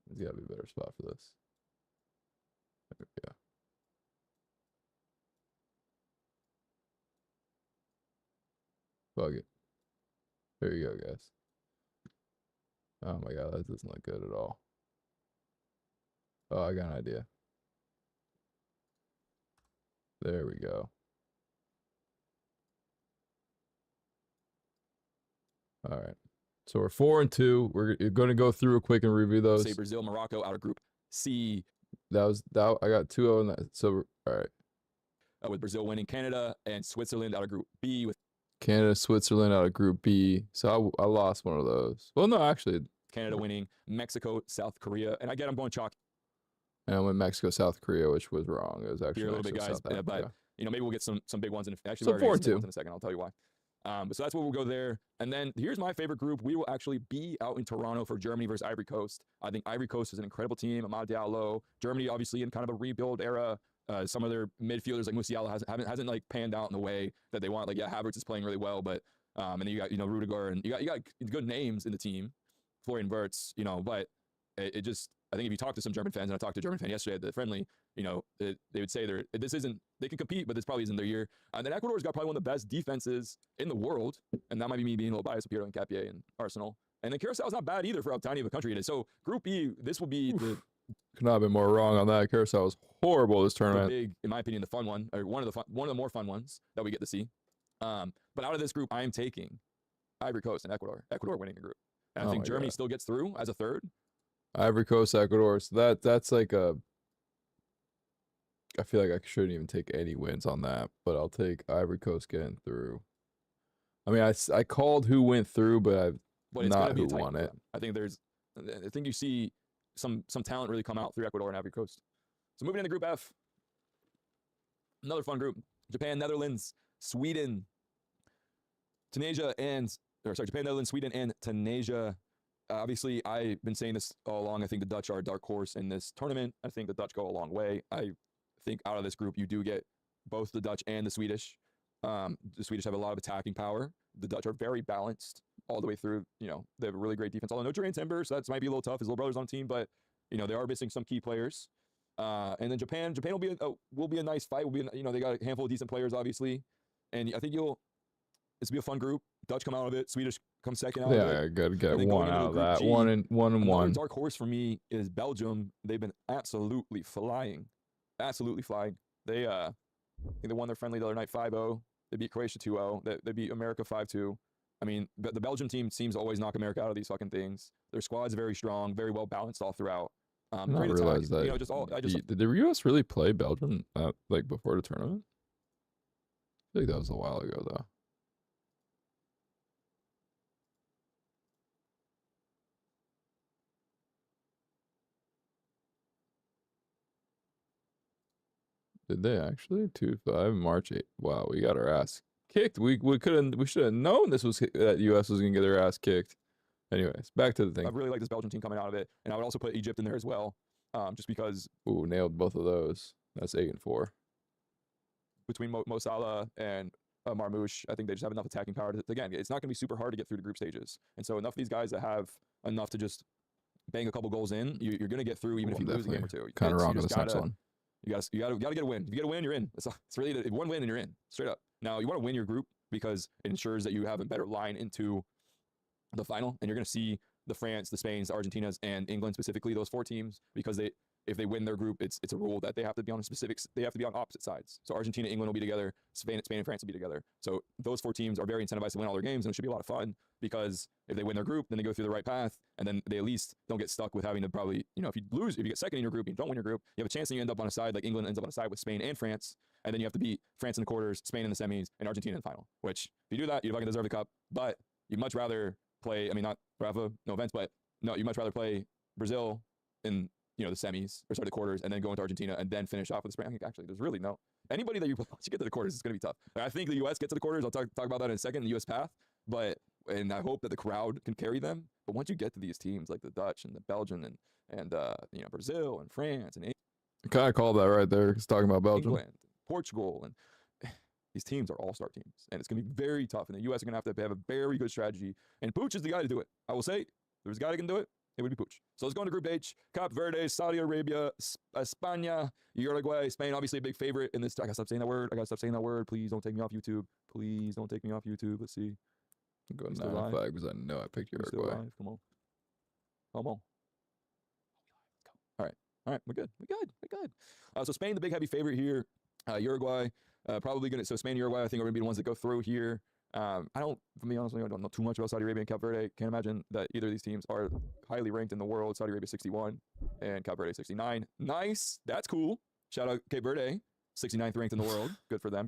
There's got to be a better spot for this. There we go. Fuck it. There you go, guys. Oh my god, that doesn't look good at all. Oh, I got an idea. There we go. All right. So we're 4-2. We're going to go through real quick and review those. Say Brazil, Morocco out of Group C. That I got 2-0 in that. So all right. With Brazil winning, Canada and Switzerland out of Group B, with Canada, Switzerland out of Group B. So I lost one of those. Well, no, actually. Canada winning, Mexico, South Korea. And I get I'm going chalk And I went Mexico, South Korea, which was wrong. It was actually here a little bit, Mexico, guys. South But Africa. you know, maybe we'll get some big ones in actually So we're already getting some big 4-2 ones in a second. I'll tell you why. But so that's where we'll go there. And then here's my favorite group. We will actually be out in Toronto for Germany versus Ivory Coast. I think Ivory Coast is an incredible team. Amad Diallo. Germany, obviously, in kind of a rebuild era. Some of their midfielders like Musiala hasn't like panned out in the way that they want. Like, yeah, Havertz is playing really well, but and then you got, you know, Rudiger, and you got good names in the team, Florian Wirtz, you know, but it just, I think if you talk to some German fans, and I talked to a German fan yesterday at the friendly, you know, they would say they can compete, but this probably isn't their year. And then Ecuador's got probably one of the best defenses in the world, and that might be me being a little biased with Piero and Capier and Arsenal. And then Curaçao's not bad either for how tiny of a country it is. So Group E, this will be Could not have been more wrong on that. Curaçao was horrible this the tournament. big, in my opinion, the fun one, or one of the more fun ones that we get to see. But out of this group, I am taking Ivory Coast and Ecuador. Ecuador winning the group. And I think Germany still gets through as a third. Ivory Coast, Ecuador. So that's like a. I feel like I shouldn't even take any wins on that, but I'll take Ivory Coast getting through. I mean, I called who went through, but But it's not gonna be who a tight won one. it. I think you see some talent really come out through Ecuador and Ivory Coast. So moving into Group F, another fun group: Japan, Netherlands, Sweden, Japan, Netherlands, Sweden, and Tunisia. Obviously, I've been saying this all along. I think the Dutch are a dark horse in this tournament. I think the Dutch go a long way. I think out of this group, you do get both the Dutch and the Swedish. The Swedish have a lot of attacking power. The Dutch are very balanced all the way through. You know, they have a really great defense. Although no Jurriën Timber, so that might be a little tough. His little brother's on the team, but you know they are missing some key players. And then Japan will be a nice fight. You know, they got a handful of decent players, obviously, and I think this will be a fun group. Dutch come out of it. Swedish come second out of it. Yeah, I gotta get then one going into out of Group that. G, 1-1. Dark horse for me is Belgium. They've been absolutely flying. Absolutely flying. They I think they won their friendly the other night 5-0. They beat Croatia 2-0. They beat America 5-2. I mean, the Belgium team seems to always knock America out of these fucking things. Their squad's very strong, very well balanced all throughout. I Great realize attack. that. You know, Did the U.S. really play Belgium like before the tournament? I think that was a while ago though. Did they actually? 2-5 March 8th. Wow, we got our ass kicked. We should have known this was that U.S. was gonna get their ass kicked. Anyways, back to the thing. I really like this Belgium team coming out of it, and I would also put Egypt in there as well, just because. Ooh, nailed both of those. That's 8-4. Between Mo Salah and Marmoush, I think they just have enough attacking power. Again, it's not going to be super hard to get through the group stages, and so enough of these guys that have enough to just bang a couple goals in, you're going to get through even if you lose a game or two. Kind of wrong on this next one. You gotta get a win. If you get a win, you're in. It's really one win and you're in, straight up. Now you want to win your group because it ensures that you have a better line into the final, and you're going to see the France, the Spains, the Argentinas, and England specifically, those four teams, because if they win their group, it's a rule that they have to be on they have to be on opposite sides. So Argentina, England will be together, Spain and France will be together. So those 4 teams are very incentivized to win all their games, and it should be a lot of fun because if they win their group, then they go through the right path, and then they at least don't get stuck with having to probably, if you get second in your group and you don't win your group, you have a chance that you end up on a side like England ends up on a side with Spain and France, and then you have to beat France in the quarters, Spain in the semis, and Argentina in the final. Which if you do that, you fucking deserve the cup. But you'd much rather play. I mean, not Rafa, no offense, but no, you'd much rather play Brazil in the semis or start the quarters and then go into Argentina and then finish off with Spain. I think actually there's really no anybody that you get to the quarters is going to be tough. I think the U.S. gets to the quarters. I'll talk about that in a second. The U.S. path, and I hope that the crowd can carry them. But once you get to these teams like the Dutch and the Belgian and Brazil and France and Kind of call that right there. It's talking about Belgium, England, Portugal, and these teams are all-star teams, and it's going to be very tough. And the U.S. are going to have a very good strategy. And Pooch is the guy to do it. I will say, if there's a guy that can do it, it would be Pooch. So let's go into Group H. Cape Verde, Saudi Arabia, España, Uruguay, Spain. Obviously a big favorite in this. I gotta stop saying that word. Please don't take me off YouTube. Let's see. I'm going 9-5 because I know I picked Uruguay. Come on. All right. We're good. So Spain, the big heavy favorite here. Uruguay, probably gonna. So Spain and Uruguay, I think are gonna be the ones that go through here. I don't, to be honest with you, I don't know too much about Saudi Arabia and Cape Verde. Can't imagine that either of these teams are highly ranked in the world. Saudi Arabia 61 and Cape Verde 69. Nice. That's cool. Shout out Cape Verde, 69th ranked in the world. Good for them.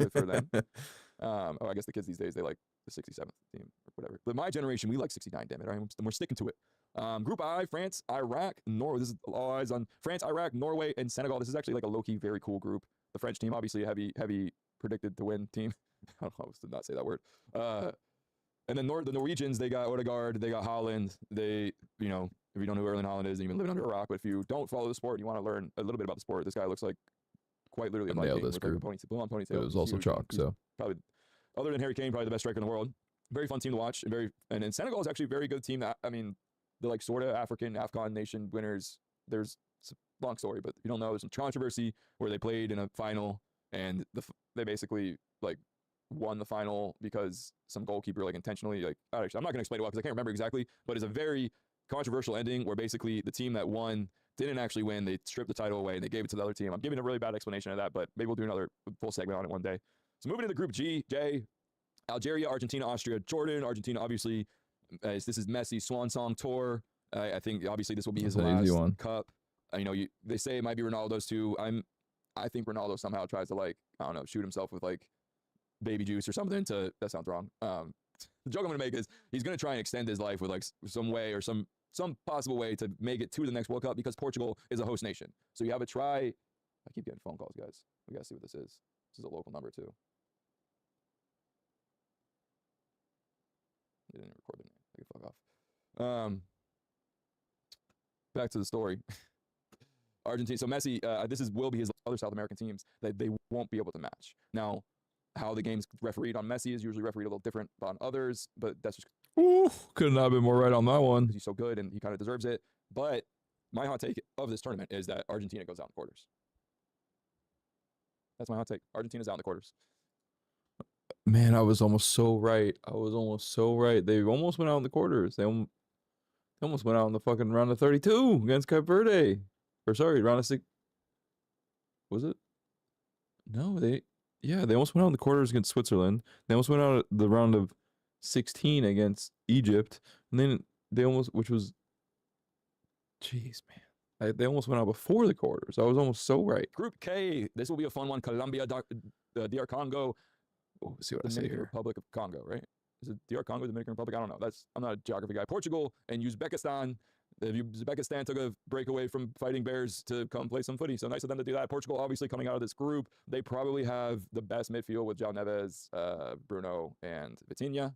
I guess the kids these days, they like the 67th team or whatever. But my generation, we like 69, damn it. Right? We're sticking to it. Group I, France, Iraq, Norway. This is all eyes on France, Iraq, Norway, and Senegal. This is actually like a low-key, very cool group. The French team, obviously a heavy predicted to win team. I don't know, I did not say that word. And then the Norwegians, they got Odegaard, they got Holland. They, if you don't know who Erling Haaland is, you've been living under a rock. But if you don't follow the sport and you want to learn a little bit about the sport, this guy looks like quite literally a nailed Viking this with group. like a ponytail. It was also chalk, so probably, other than Harry Kane, probably the best striker in the world. Very fun team to watch, and then Senegal is actually a very good team. That, I mean, the like sort of AFCON nation winners. There's a long story, but if you don't know, there's some controversy where they played in a final and they basically like won the final because some goalkeeper like intentionally actually I'm not gonna explain it well because I can't remember exactly, but it's a very controversial ending where basically the team that won didn't actually win. They stripped the title away and they gave it to the other team. I'm giving a really bad explanation of that, but maybe we'll do another full segment on it one day. So moving into Group J, Algeria, Argentina, Austria, Jordan. Argentina, obviously, this is Messi's swan song tour. I think obviously this will be his last cup. They say it might be Ronaldo's too. I think Ronaldo somehow tries to shoot himself with like baby juice or something. That sounds wrong. The joke I'm gonna make is he's gonna try and extend his life with like some way or some possible way to make it to the next World Cup because Portugal is a host nation. So you have a try. I keep getting phone calls, guys. We gotta see what this is. This is a local number too. They didn't record the name. They can fuck off. Back to the story. Argentina. So Messi, will be his other South American teams that they won't be able to match. Now, how the game's refereed on Messi is usually refereed a little different on others, but that's just could not have been more right on that one. He's so good and he kind of deserves it. But my hot take of this tournament is that Argentina goes out in the quarters. That's my hot take. Argentina's out in the quarters. Man, I was almost so right. They almost went out in the quarters. They almost went out in the fucking round of 32 against Cape Verde. Or sorry, round of 6. Was it? No, they almost went out in the quarters against Switzerland. They almost went out the round of 16 against Egypt. And then they almost, which was, jeez, man. They almost went out before the quarters. I was almost so right. Group K, this will be a fun one. Colombia, DR Congo. Oh, see what I say Dominican here. Republic of Congo, right? Is it DR Congo, Dominican Republic? I don't know. I'm not a geography guy. Portugal and Uzbekistan. Uzbekistan took a break away from fighting bears to come play some footy. So nice of them to do that. Portugal, obviously, coming out of this group, they probably have the best midfield with João Neves, Bruno, and Vitinha.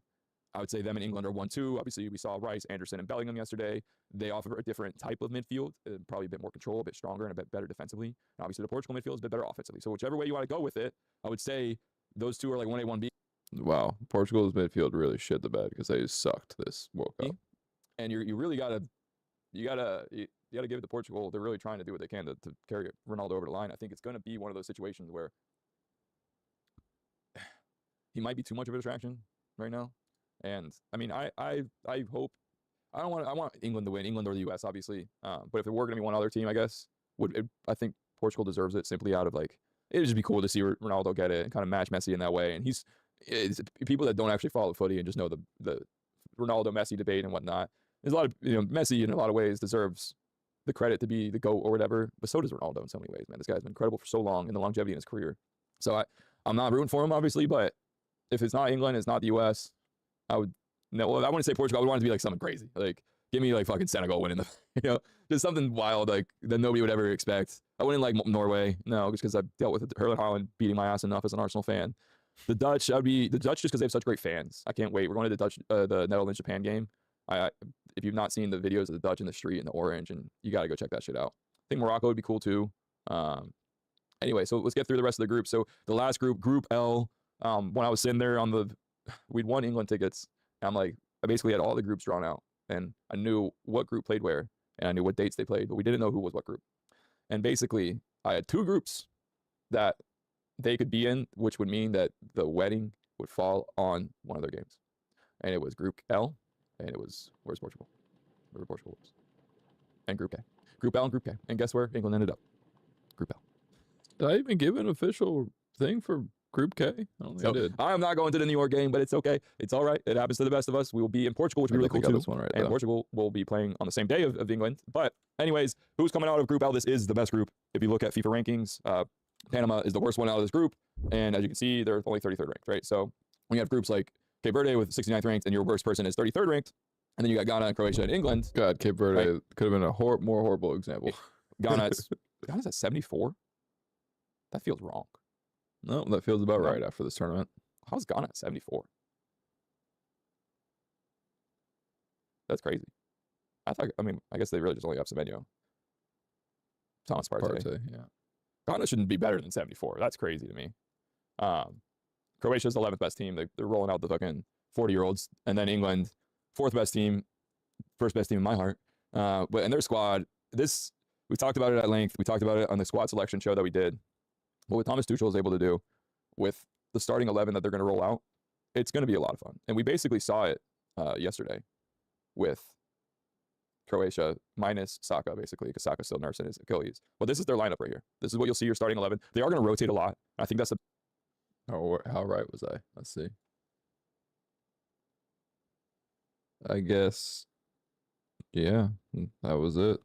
I would say them and England are 1-2. Obviously, we saw Rice, Anderson, and Bellingham yesterday. They offer a different type of midfield, probably a bit more control, a bit stronger, and a bit better defensively. And obviously, the Portugal midfield is a bit better offensively. So whichever way you want to go with it, I would say those two are like 1A, 1B. Wow, Portugal's midfield really shit the bed because they sucked this World Cup. And you really gotta give it to Portugal. They're really trying to do what they can to carry Ronaldo over the line. I think it's going to be one of those situations where he might be too much of a distraction right now. And I mean, I hope I want England to win, England or the US, obviously. But if there were going to be one other team, I guess I think Portugal deserves it simply out of like, it'd just be cool to see Ronaldo get it and kind of match Messi in that way. And it's people that don't actually follow footy and just know the Ronaldo Messi debate and whatnot. There's a lot of, Messi in a lot of ways deserves the credit to be the GOAT or whatever, but so does Ronaldo in so many ways, man. This guy's been incredible for so long and the longevity in his career. So I'm not rooting for him, obviously, but if it's not England, it's not the US, I wouldn't say Portugal. I would want it to be like something crazy. Like, give me like fucking Senegal winning the, just something wild like that nobody would ever expect. I wouldn't like Norway, no, just because I've dealt with Erling Haaland beating my ass enough as an Arsenal fan. The Dutch, the Dutch just because they have such great fans. I can't wait. We're going to the Netherlands-Japan game. If you've not seen the videos of the Dutch in the street in the orange, and you got to go check that shit out. I think Morocco would be cool too. Anyway, so let's get through the rest of the group. So the last group, Group L, when I was sitting there we'd won England tickets. And I'm like, I basically had all the groups drawn out, and I knew what group played where, and I knew what dates they played, but we didn't know who was what group. And basically, I had 2 groups that they could be in, which would mean that the wedding would fall on one of their games. And it was Group L, and it was, where's Portugal? Where Portugal was. And Group K. Group L and Group K. And guess where England ended up? Group L. Did I even give an official thing for Group K? I don't think I did. I'm not going to the New York game, but it's okay. It's all right. It happens to the best of us. We will be in Portugal, which will be really cool too. This one right, and though. Portugal will be playing on the same day of England. But anyways, who's coming out of Group L? This is the best group. If you look at FIFA rankings, Panama is the worst one out of this group. And as you can see, they're only 33rd ranked, right? So when you have groups like Cape Verde with 69th ranked and your worst person is 33rd ranked, and then you got Ghana and Croatia and England. God, Cape Verde right? could have been a more horrible example. Ghana's at 74? That feels wrong. No, that feels about right after this tournament. How's Ghana at 74? That's crazy. I guess they really just only have Semenyo. Thomas Partey. Yeah. Ghana shouldn't be better than 74. That's crazy to me. Croatia's the 11th best team. They're rolling out the fucking 40-year-olds. And then England, 4th best team, 1st best team in my heart. But in their squad, we talked about it at length. We talked about it on the squad selection show that we did. What Thomas Tuchel is able to do with the starting 11 that they're going to roll out, it's going to be a lot of fun. And we basically saw it yesterday with Croatia minus Saka, basically, because Saka's still nursing his Achilles. But this is their lineup right here. This is what you'll see your starting 11. They are going to rotate a lot. I think that's How right was I? Let's see. I guess, yeah, that was it.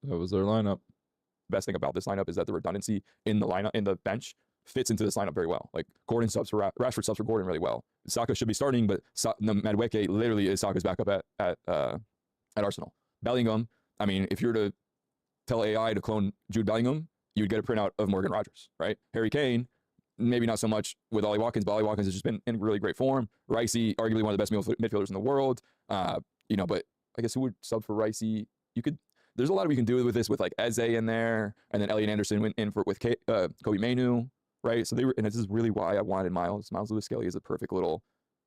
That was their lineup. best thing about this lineup is that the redundancy in the lineup, in the bench, fits into this lineup very well. Like Gordon subs for Rashford subs for Gordon really well. Saka should be starting, but Madueke literally is Saka's backup at Arsenal. Bellingham, I mean, if you were to tell AI to clone Jude Bellingham, you'd get a printout of Morgan Rogers, right? Harry Kane, maybe not so much with Ollie Watkins, but Ollie Watkins has just been in really great form. Ricey, arguably one of the best midfielders in the world. But I guess who would sub for Ricey? There's a lot we can do with this, with like Eze in there, and then Elliot Anderson went in with Kobe Mainu, right? So and this is really why I wanted Miles. Miles Lewis-Skelly is a perfect little.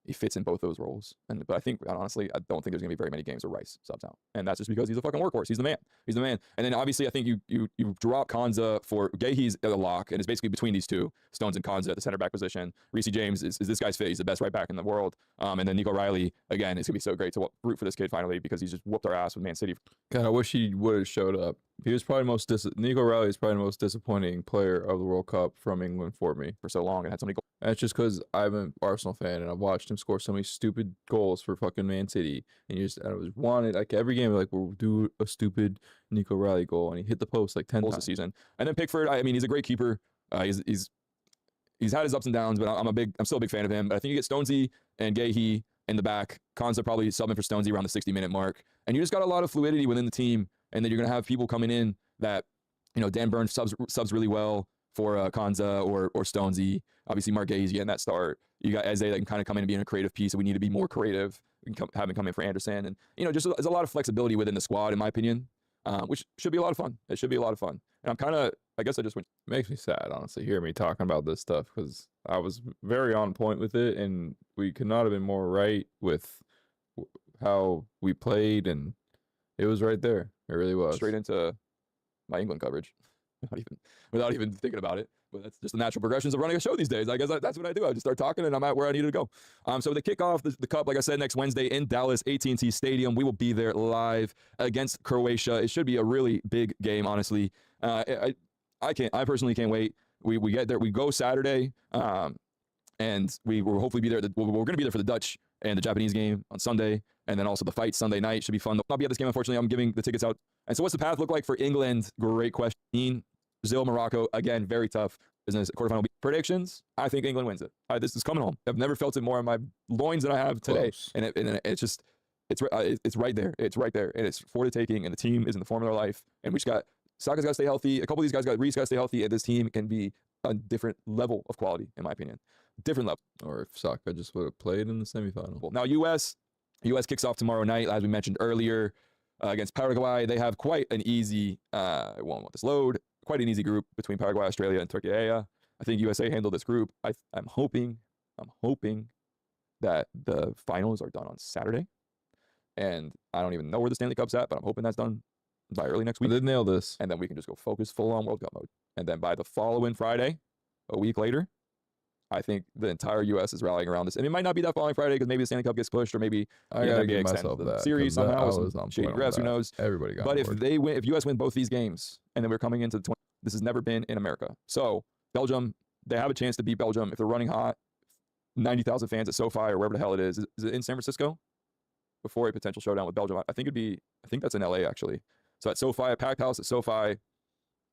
He fits in both those roles, but I think honestly, I don't think there's gonna be very many games where Rice subs out, and that's just because he's a fucking workhorse. He's the man. He's the man. And then obviously, I think you drop Konza for Gehi's a lock, and it's basically between these two, Stones and Konza at the center back position. Reece James is this guy's fit. He's the best right back in the world. And then Nico Riley, again, it's gonna be so great to root for this kid finally, because he's just whooped our ass with Man City. God, I wish he would have showed up. He was probably Nico Riley is probably the most disappointing player of the World Cup from England for me For so long and had so many goals. That's just because I'm an Arsenal fan and I've watched him score so many stupid goals for fucking Man City. And I was wanted, like every game, like, we'll do a stupid Nico Riley goal, and he hit the post like 10 goals times a season. And then Pickford, I mean, he's a great keeper. He's had his ups and downs, but I'm still a big fan of him. But I think you get Stonesy and Gehi in the back. Konza probably subbing for Stonesy around the 60-minute mark. And you just got a lot of fluidity within the team. And then you're going to have people coming in that, Dan Burns subs really well for Konza or Stonesy. Obviously, Mark Gehi's getting that start. You got Eze that can kind of come in and be in a creative piece, and we need to be more creative. We can have him come in for Anderson. And, just there's a lot of flexibility within the squad, in my opinion, which should be a lot of fun. It should be a lot of fun. And I guess I just went. It makes me sad, honestly, hear me talking about this stuff, because I was very on point with it, and we could not have been more right with how we played, and it was right there. It really was. Straight into my England coverage without even thinking about it. But that's just the natural progressions of running a show these days. I guess that's what I do. I just start talking and I'm at where I needed to go. So they kick off the Cup, like I said, next Wednesday in Dallas, AT&T Stadium. We will be there live against Croatia. It should be a really big game, honestly. I personally can't wait. We get there. We go Saturday, and we will hopefully be there. We're going to be there for the Dutch and the Japanese game on Sunday, and then also the fight Sunday night. Should be fun. I'll be at this game, unfortunately. I'm giving the tickets out. And so what's the path look like for England? Great question. Brazil, Morocco, again, very tough business. Quarterfinal predictions. I think England wins it. This is coming home. I've never felt it more in my loins than I have today. Close. And it's right there. It's right there. And it's for the taking. And the team is in the form of their life. And we just got Saka's got to stay healthy. A couple of these guys Reece got to stay healthy. And this team can be a different level of quality, in my opinion. Different level. Or if Saka just would have played in the semifinal. Now, U.S. kicks off tomorrow night, as we mentioned earlier, against Paraguay. They have quite an easy, I won't want this load, quite an easy group between Paraguay, Australia, and Turkey. I think USA handled this group. I'm hoping that the finals are done on Saturday. And I don't even know where the Stanley Cup's at, but I'm hoping that's done by early next week. I did nail this. And then we can just go focus full on World Cup mode. And then by the following Friday, a week later, I think the entire U.S. is rallying around this. And it might not be that following Friday because maybe the Stanley Cup gets pushed or maybe I gotta give myself that series somehow. Shady refs, who that. knows? Everybody got But if bored. they win, if U.S. win both these games, and then we're coming into the 20, this has never been in America. So Belgium, they have a chance to beat Belgium if they're running hot. 90,000 fans at SoFi or wherever the hell it is. Is it in San Francisco? Before a potential showdown with Belgium, I think that's in LA actually. So at SoFi, a packed house at SoFi. I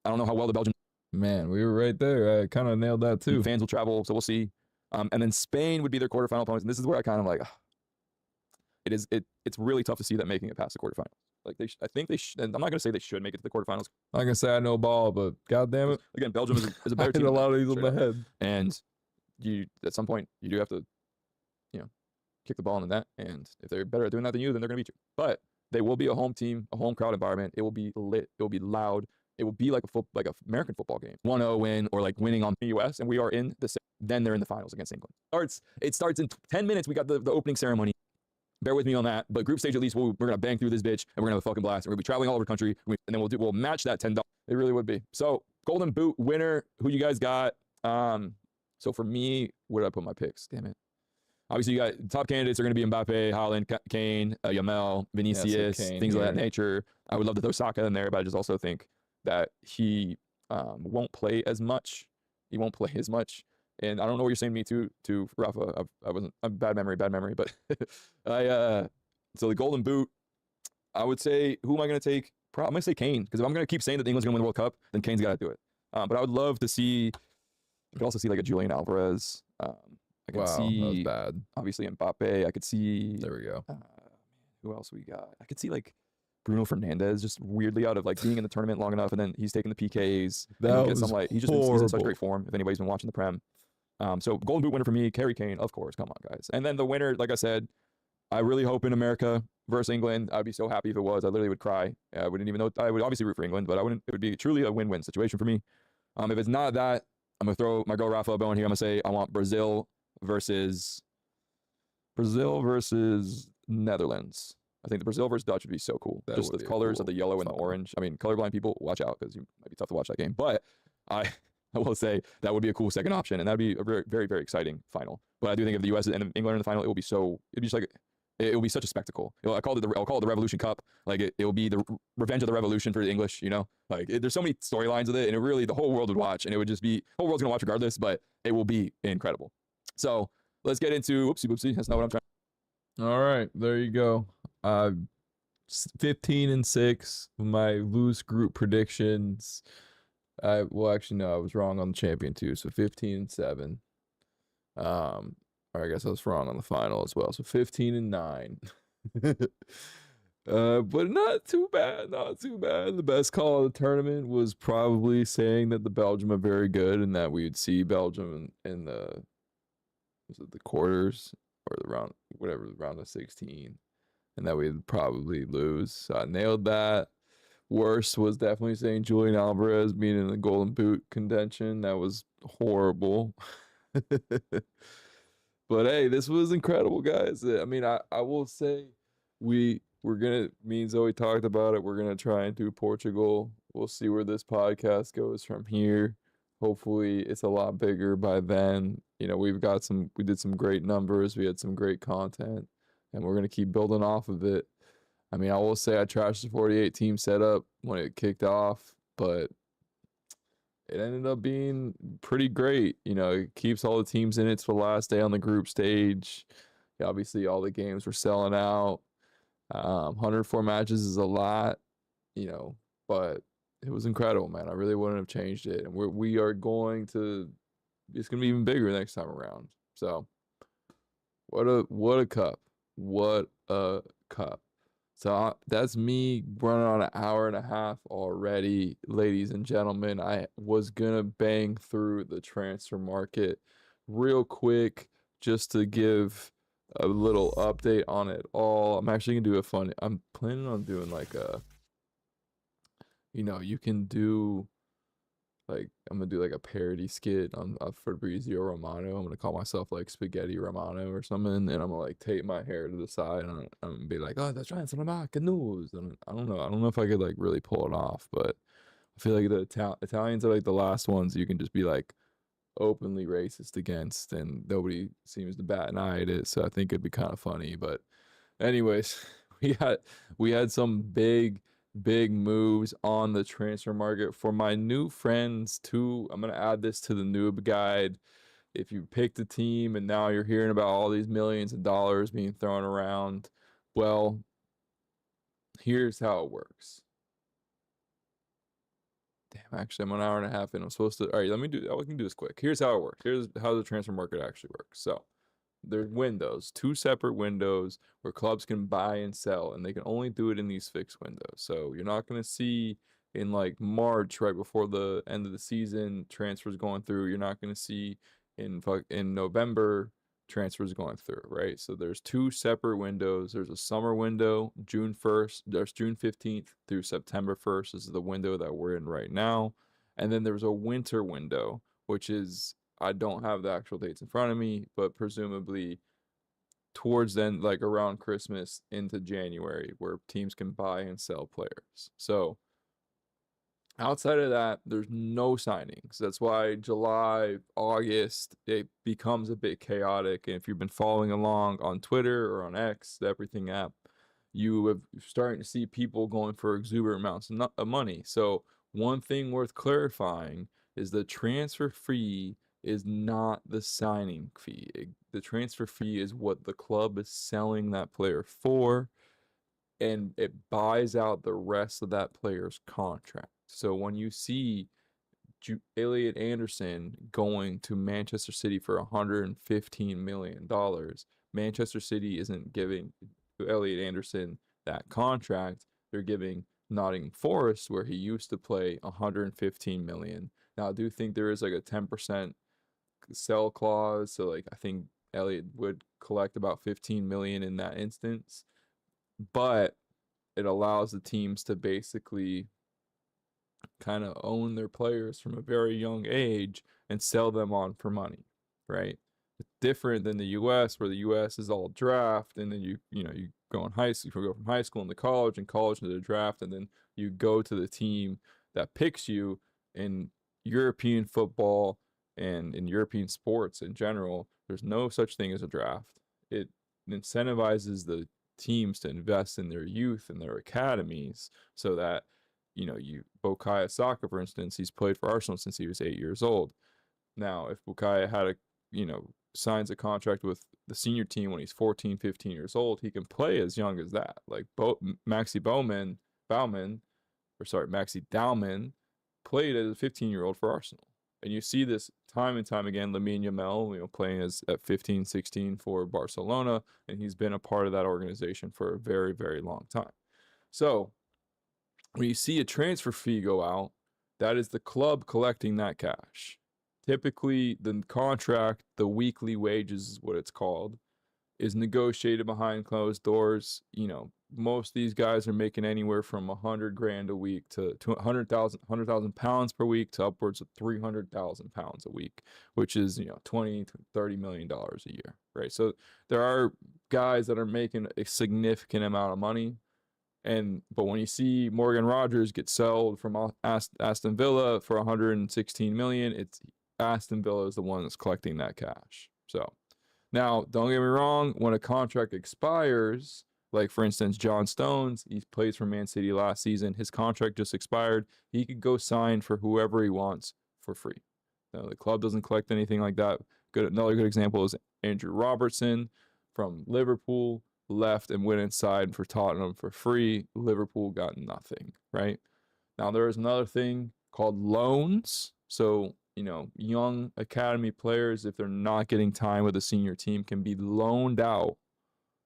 don't know how well the Belgian Man, we were right there. I kind of nailed that too. fans will travel, so we'll see. And then Spain would be their quarterfinal opponents, and this is where I kind of like. It's really tough to see them making it past the quarterfinals. Like I think they should. And I'm not gonna say they should make it to the quarterfinals. I'm not gonna say I know ball, but goddamn it, Again, Belgium is a I better hit team. a than lot of them, these on straight the up. head. And you at some point you do have to, kick the ball in the net. And if they're better at doing that than you, then they're gonna beat you. But they will be a home team, a home crowd environment. It will be lit. It will be loud. It will be like a American football game. 1-0 win or like winning on the U.S. and we are in the. Then they're in the finals against England. It starts in 10 minutes. We got the opening ceremony. Bear with me on that. But group stage, at least, we're gonna bang through this bitch and we're gonna have a fucking blast. And we're gonna be traveling all over the country. And then we'll match that $10. It really would be. So Golden Boot winner. Who you guys got? So for me, where did I put my picks? Damn it. Obviously, you got top candidates are going to be Mbappe, Haaland, Kane, Yamel, Vinicius, Kane things of that here. nature. I would love to throw Saka in there, but I just also think that he won't play as much. He won't play as much. And I don't know what you're saying to me to Rafa. I'm bad memory, but so the Golden Boot, I would say, who am I going to take? I'm going to say Kane, because if I'm going to keep saying that England's going to win the World Cup, then Kane's got to do it. But I would love to see, I could also see like a Julian Alvarez. I could Wow, that was see, bad. obviously, Mbappe. I could see, There we go. who else we got? I could see like Bruno Fernandes just weirdly out of like being in the tournament long enough, and then he's taking the PKs. And That he'll get was some, like, he's in such horrible. great form. If anybody's been watching the Prem, so Golden Boot winner for me, Harry Kane, of course. Come on, guys. And then the winner, like I said, I really hope in America versus England. I'd be so happy if it was. I literally would cry. I wouldn't even know. I would obviously root for England, but I wouldn't. It would be truly a win-win situation for me. If it's not that, I'm gonna throw my girl Rafa a bone here. I'm gonna say I want Brazil versus Netherlands. I think the Brazil versus Dutch would be so cool. That Just would the be a colors of cool the yellow and the final. orange. I mean, colorblind people, watch out because you might be tough to watch that game. But I will say that would be a cool second option, and that'd be a very, very, very exciting final. But I do think if the U.S. and England are in the final, it'd be just like it will be such a spectacle. I'll call it the Revolution Cup. Like it will be the revenge of the revolution for the English. Like there's so many storylines with it, and it really the whole world would watch, and it would just be the whole world's gonna watch regardless. But it will be incredible. So let's get into whoopsie. That's not what I'm trying. All right, there you go. 15-6. My loose group predictions. Well, actually, no, I was wrong on the champion too. So 15-7. Or I guess I was wrong on the final as well. So 15-9. But not too bad. Not too bad. The best call of the tournament was probably saying that the Belgium are very good and that we'd see Belgium in the quarters or the round, whatever, the round of 16, and that we'd probably lose. So I nailed that. Worst was definitely saying Julian Alvarez being in the Golden Boot contention. That was horrible. But hey, this was incredible, guys. I mean, I will say me and Zoe talked about it. We're gonna try and do Portugal. We'll see where this podcast goes from here. Hopefully it's a lot bigger by then. You know, we did some great numbers, we had some great content, and we're gonna keep building off of it. I mean, I will say I trashed the 48 team setup when it kicked off, but it ended up being pretty great. You know, it keeps all the teams in it for the last day on the group stage. Obviously, all the games were selling out. 104 matches is a lot, you know, but it was incredible, man. I really wouldn't have changed it. And we are going to, it's going to be even bigger next time around. So, what a cup. What a cup. So that's me running on an hour and a half already, ladies and gentlemen. I was gonna bang through the transfer market real quick just to give a little update on it all. I'm actually gonna do I'm planning on doing like a, you know, you can do like, I'm gonna do like a parody skit on Fabrizio Romano. I'm gonna call myself like Spaghetti Romano or something, and I'm gonna like tape my hair to the side, and I'm gonna be like, oh, that's transfer market news. And I don't know if I could like really pull it off, but I feel like the Italians are like the last ones you can just be like openly racist against, and nobody seems to bat an eye at it. So I think it'd be kind of funny. But anyways, we had some big moves on the transfer market. For my new friends too, I'm gonna add this to the noob guide. If you picked a team and now you're hearing about all these millions of dollars being thrown around, well, here's how it works. Damn, actually, I'm an hour and a half in. I'm supposed to. All right, we can do this quick. Here's how it works. Here's how the transfer market actually works. So, there's windows, 2 separate windows where clubs can buy and sell, and they can only do it in these fixed windows. So you're not going to see in like March, right before the end of the season, transfers going through. You're not going to see in November transfers going through, right? So there's 2 separate windows. There's a summer window, June 1st. There's June 15th through September 1st. This is the window that we're in right now. And then there's a winter window, which is, I don't have the actual dates in front of me, but presumably towards then, like around Christmas into January, where teams can buy and sell players. So outside of that, there's no signings. That's why July, August, it becomes a bit chaotic. And if you've been following along on Twitter or on X, the Everything app, you have starting to see people going for exuberant amounts of money. So one thing worth clarifying is the transfer fee is not the signing fee. The transfer fee is what the club is selling that player for, and it buys out the rest of that player's contract. So when you see Elliot Anderson going to Manchester City for $115 million, Manchester City isn't giving Elliot Anderson that contract. They're giving Nottingham Forest, where he used to play, $115 million. Now I do think there is like a 10% sell clause, so like I think Elliot would collect about 15 million in that instance, but it allows the teams to basically kind of own their players from a very young age and sell them on for money, right? It's different than the US, where the US is all draft, and then you go in high school, you go from high school into college, and college into the draft, and then you go to the team that picks you. In European football and in European sports in general, there's no such thing as a draft. It incentivizes the teams to invest in their youth and their academies, so that, Bukayo Saka, for instance, he's played for Arsenal since he was 8 years old. Now, if Bukayo had signs a contract with the senior team when he's 14, 15 years old, he can play as young as that. Like Maxi Dauman played as a 15-year-old for Arsenal. And you see this time and time again. Lamine Yamal, playing at 15, 16 for Barcelona, and he's been a part of that organization for a very, very long time. So when you see a transfer fee go out, that is the club collecting that cash. Typically, the contract, the weekly wages is what it's called, is negotiated behind closed doors. Most of these guys are making anywhere from 100 grand a week to 100,000 pounds per week to upwards of 300,000 pounds a week, which is, $20 to $30 million a year, right? So there are guys that are making a significant amount of money, But when you see Morgan Rogers get sold from Aston Villa for 116 million, it's Aston Villa is the one that's collecting that cash. So now, don't get me wrong, when a contract expires, like for instance, John Stones, he plays for Man City last season. His contract just expired. He could go sign for whoever he wants for free. Now, the club doesn't collect anything like that. Another good example is Andrew Robertson from Liverpool left and went inside for Tottenham for free. Liverpool got nothing, right? Now, there is another thing called loans. So, young academy players, if they're not getting time with the senior team, can be loaned out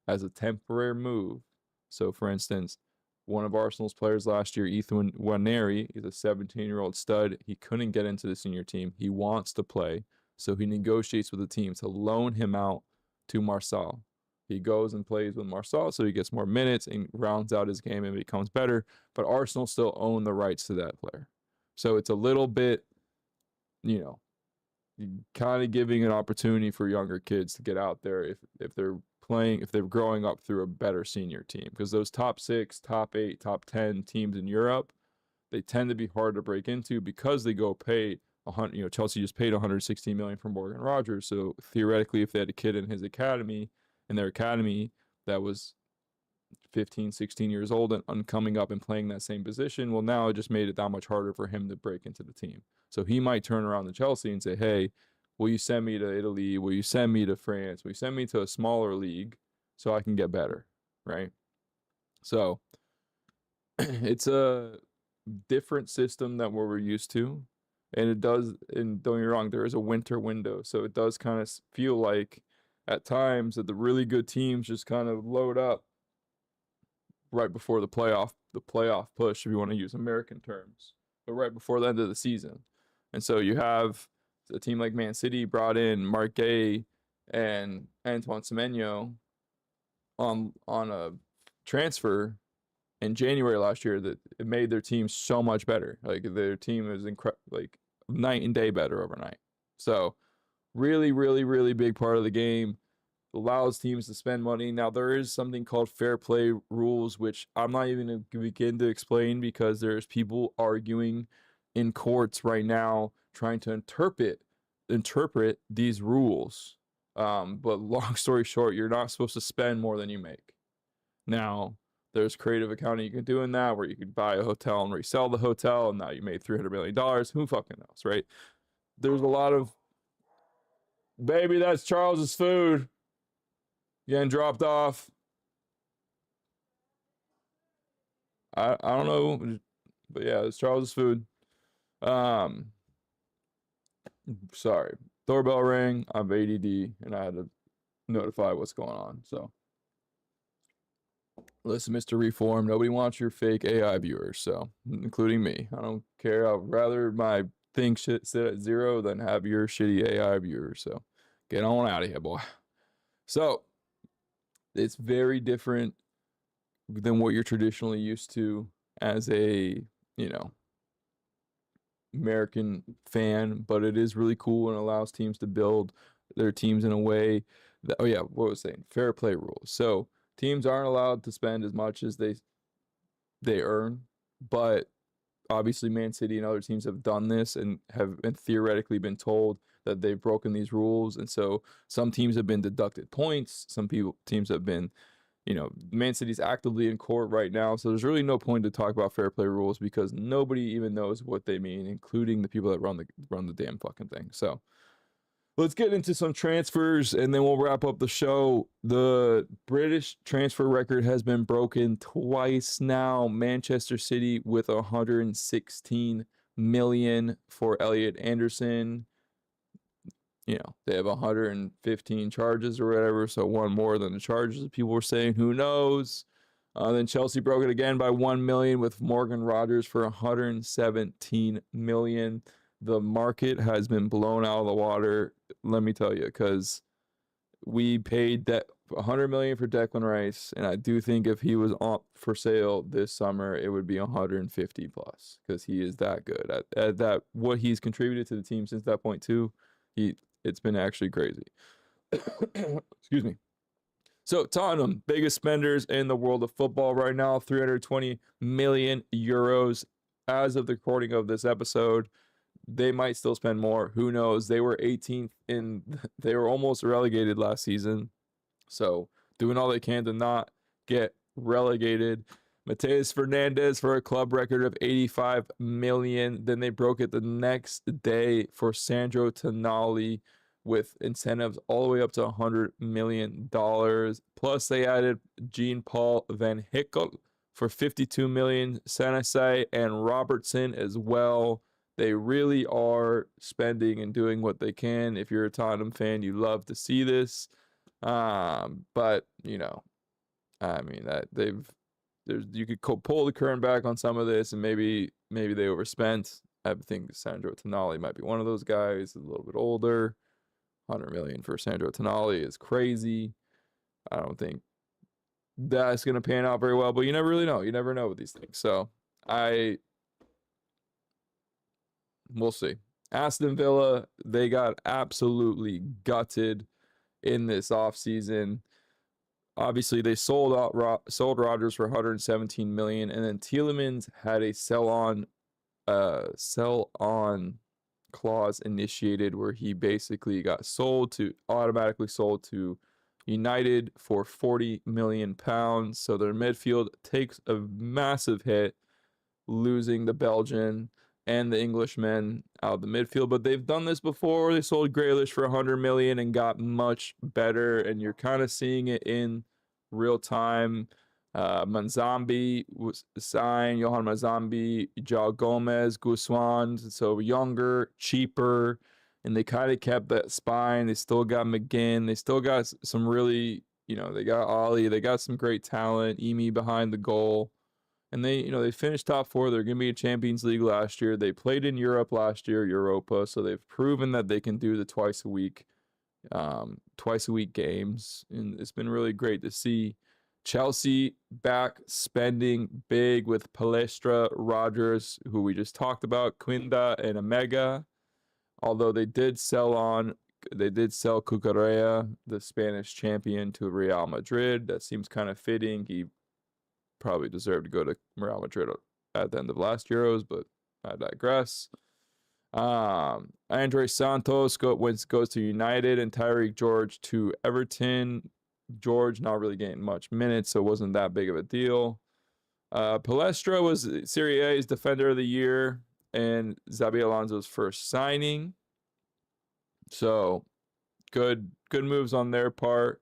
as a temporary move. So, for instance, one of Arsenal's players last year, Ethan Nwaneri, is a 17-year-old stud. He couldn't get into the senior team. He wants to play. So he negotiates with the team to loan him out to Marseille. He goes and plays with Marseille, so he gets more minutes and rounds out his game and becomes better. But Arsenal still own the rights to that player. So it's a little bit, kind of giving an opportunity for younger kids to get out there if they're growing up through a better senior team. Because those top 6, top 8, top 10 teams in Europe, they tend to be hard to break into because they go pay Chelsea just paid 116 million for Morgan Rogers. So theoretically, if they had a kid in their academy that was 15, 16 years old and coming up and playing that same position, well, now it just made it that much harder for him to break into the team. So he might turn around to Chelsea and say, hey, will you send me to Italy? Will you send me to France? Will you send me to a smaller league so I can get better, right? So it's a different system than what we're used to. And don't get me wrong, there is a winter window. So it does kind of feel like at times that the really good teams just kind of load up right before the playoff push, if you want to use American terms, but right before the end of the season. And so you have a team like Man City brought in Marc Guéhi and Antoine Semenyo on a transfer in January last year that it made their team so much better. Like their team is like night and day better overnight. So really, really, really big part of the game. Allows teams to spend money. Now there is something called fair play rules, which I'm not even going to begin to explain because there's people arguing in courts right now trying to interpret these rules. But long story short, you're not supposed to spend more than you make. Now, there's creative accounting you can do in that where you could buy a hotel and resell the hotel and now you made $300 million. Who fucking knows, right? There's a lot of, baby, that's Charles's food getting dropped off. I don't know, but yeah, it's Charles's food. Sorry. Doorbell rang. I'm ADD and I had to notify what's going on. So listen, Mr. Reform, nobody wants your fake AI viewers, so including me. I don't care. I'd rather my thing sit at 0 than have your shitty AI viewers. So get on out of here, boy. So it's very different than what you're traditionally used to as a, American fan, but it is really cool and allows teams to build their teams in a way that, what was I saying? Fair play rules. So teams aren't allowed to spend as much as they earn, but obviously Man City and other teams have done this and have theoretically been told that they've broken these rules. And so some teams have been deducted points. Teams have been, Man City's actively in court right now. So there's really no point to talk about fair play rules because nobody even knows what they mean, including the people that run the damn fucking thing. So let's get into some transfers and then we'll wrap up the show. The British transfer record has been broken twice now. Manchester City with 116 million for Elliot Anderson. They have 115 charges or whatever, so one more than the charges. People were saying, who knows? Then Chelsea broke it again by 1 million with Morgan Rogers for 117 million. The market has been blown out of the water, let me tell you, because we paid 100 million for Declan Rice, and I do think if he was up for sale this summer, it would be 150 plus because he is that good at that. What he's contributed to the team since that point too, it's been actually crazy. Excuse me. So Tottenham, biggest spenders in the world of football right now, 320 million euros as of the recording of this episode. They might still spend more. Who knows? They were 18th they were almost relegated last season. So doing all they can to not get relegated. Mateus Fernandez for a club record of 85 million. Then they broke it the next day for Sandro Tonali with incentives all the way up to $100 million. Plus they added Jean-Paul Van Hickel for 52 million. Sanasai and Robertson as well. They really are spending and doing what they can. If you're a Tottenham fan, you love to see this. But you know, I mean that you could pull the current back on some of this, and maybe they overspent. I think Sandro Tonali might be one of those guys, a little bit older. 100 million for Sandro Tonali is crazy. I don't think that's gonna pan out very well, but you never really know. You never know with these things. So we'll see. Aston Villa, they got absolutely gutted in this offseason. Obviously, they sold Rodgers for 117 million, and then Tielemans had a sell-on clause initiated where he basically got automatically sold to United for 40 million pounds. So their midfield takes a massive hit, losing the Belgian and the Englishman out of the midfield. But they've done this before. They sold Grealish for 100 million and got much better, and you're kind of seeing it in real time. Manzambi was signed, Johan Manzambi, João Gomez, Guzman, so younger, cheaper, and they kind of kept that spine. They still got McGinn. They still got some really, they got Ollie. They got some great talent. Emi behind the goal. And they finished top 4. They're going to be in Champions League last year. They played in Europe last year, Europa. So they've proven that they can do the twice a week games. And it's been really great to see. Chelsea back spending big with Palestra, Rodgers, who we just talked about, Quinda, and Omega. Although they did sell Cucurella, the Spanish champion, to Real Madrid. That seems kind of fitting. He probably deserved to go to Real Madrid at the end of last Euros, but I digress. Andre Santos goes to United, and Tyreek George to Everton. George not really getting much minutes, so it wasn't that big of a deal. Palestra was Serie A's Defender of the Year and Xabi Alonso's first signing. So good moves on their part.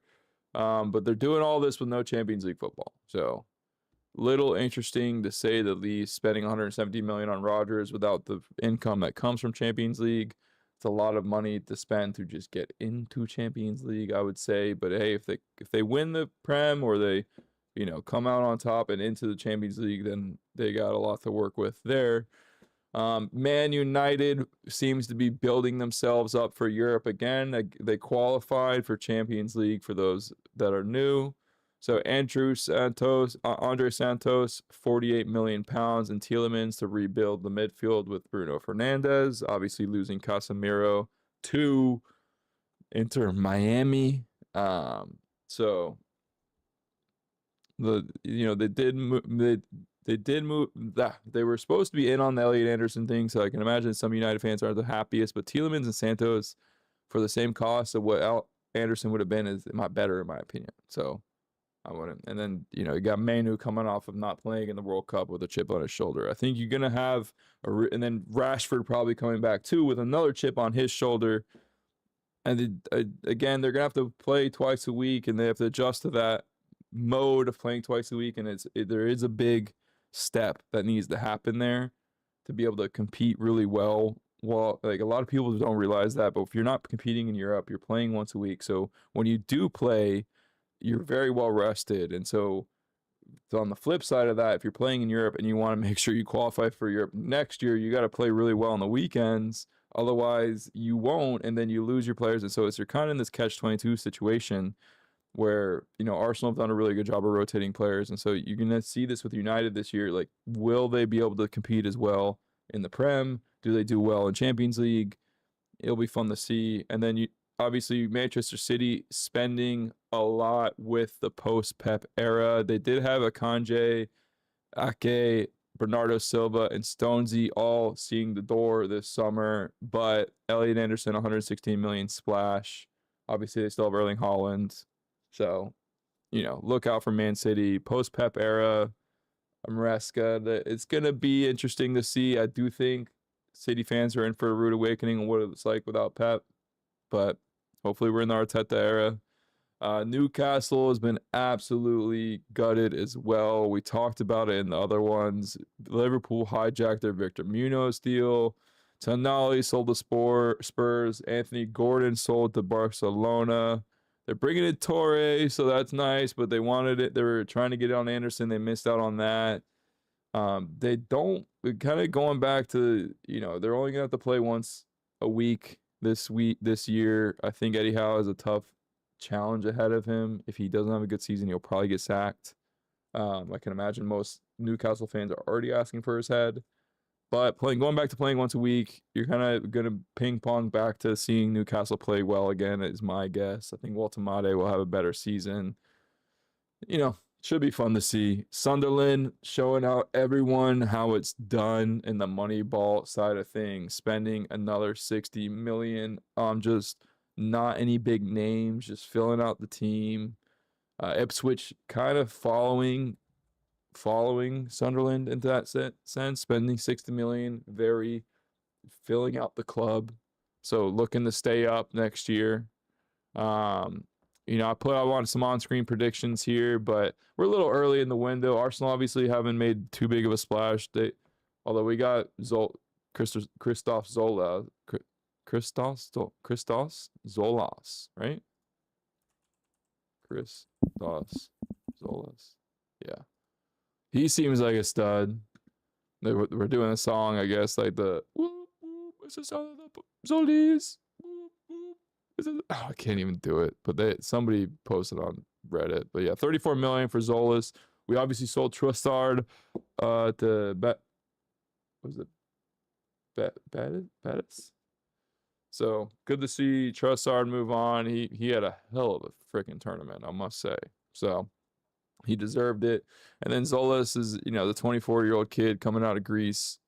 But they're doing all this with no Champions League football. So little interesting to say the least, spending 170 million on Rodgers without the income that comes from Champions League. It's a lot of money to spend to just get into Champions League, I would say. But hey, if they win the Prem, or they, come out on top and into the Champions League, then they got a lot to work with there. Man United seems to be building themselves up for Europe again. They qualified for Champions League for those that are new. So Andre Santos, 48 million pounds, and Tielemans to rebuild the midfield with Bruno Fernandes. Obviously losing Casemiro to Inter Miami. So they were supposed to be in on the Elliot Anderson thing, so I can imagine some United fans aren't the happiest. But Tielemans and Santos, for the same cost of what Anderson would have been, is better in my opinion. So I wouldn't. And then, you got Manu coming off of not playing in the World Cup with a chip on his shoulder. I think you're going to have, and then Rashford probably coming back too with another chip on his shoulder. And again, they're going to have to play twice a week, and they have to adjust to that mode of playing twice a week. And there is a big step that needs to happen there to be able to compete really well. Well, like, a lot of people don't realize that, but if you're not competing in Europe, you're playing once a week. So when you do play, you're very well rested. And so on the flip side of that, if you're playing in Europe and you want to make sure you qualify for Europe next year, you got to play really well on the weekends. Otherwise you won't, and then you lose your players. And so you're kind of in this catch-22 situation where, Arsenal have done a really good job of rotating players. And so you're going to see this with United this year. Like, will they be able to compete as well in the Prem? Do they do well in Champions League? It'll be fun to see. And then obviously Manchester City spending a lot with the post-Pep era. They did have Akanji, Ake, Bernardo Silva, and Stonesy all seeing the door this summer, but Elliot Anderson, 116 million splash. Obviously, they still have Erling Haaland. So, look out for Man City. Post-Pep era, Maresca. It's going to be interesting to see. I do think City fans are in for a rude awakening on what it's like without Pep, but hopefully we're in the Arteta era. Newcastle has been absolutely gutted as well. We talked about it in the other ones. Liverpool hijacked their Victor Munoz deal. Tonali sold to Spurs. Anthony Gordon sold to Barcelona. They're bringing in Torre, so that's nice, but they wanted it. They were trying to get it on Anderson. They missed out on that. They don't, kind of going back to, they're only going to have to play once a week this year. I think Eddie Howe has a tough challenge ahead of him. If he doesn't have a good season, he'll probably get sacked. I can imagine most Newcastle fans are already asking for his head. But going back to playing once a week, you're kind of going to ping pong back to seeing Newcastle play well again, is my guess. I think Walter Mate will have a better season. Should be fun to see. Sunderland showing out everyone how it's done in the Moneyball side of things, spending another 60 million on just not any big names, just filling out the team. Ipswich kind of following Sunderland into that sense, spending 60 million, very filling out the club. So looking to stay up next year. I wanted some on-screen predictions here, but we're a little early in the window. Arsenal obviously haven't made too big of a splash. Although we got Christoph Zola. Christos Zolas, right? Christos Zolas. Yeah. He seems like a stud. We're doing a song, I guess, like the whoop, whoop, it's the sound of the Zolis. Whoop, whoop. I can't even do it, but somebody posted on Reddit. But yeah, 34 million for Zolas. We obviously sold Trossard to Betis. So good to see Trossard move on. He had a hell of a freaking tournament, I must say. So he deserved it. And then Zolas is, the 24-year-old kid coming out of Greece,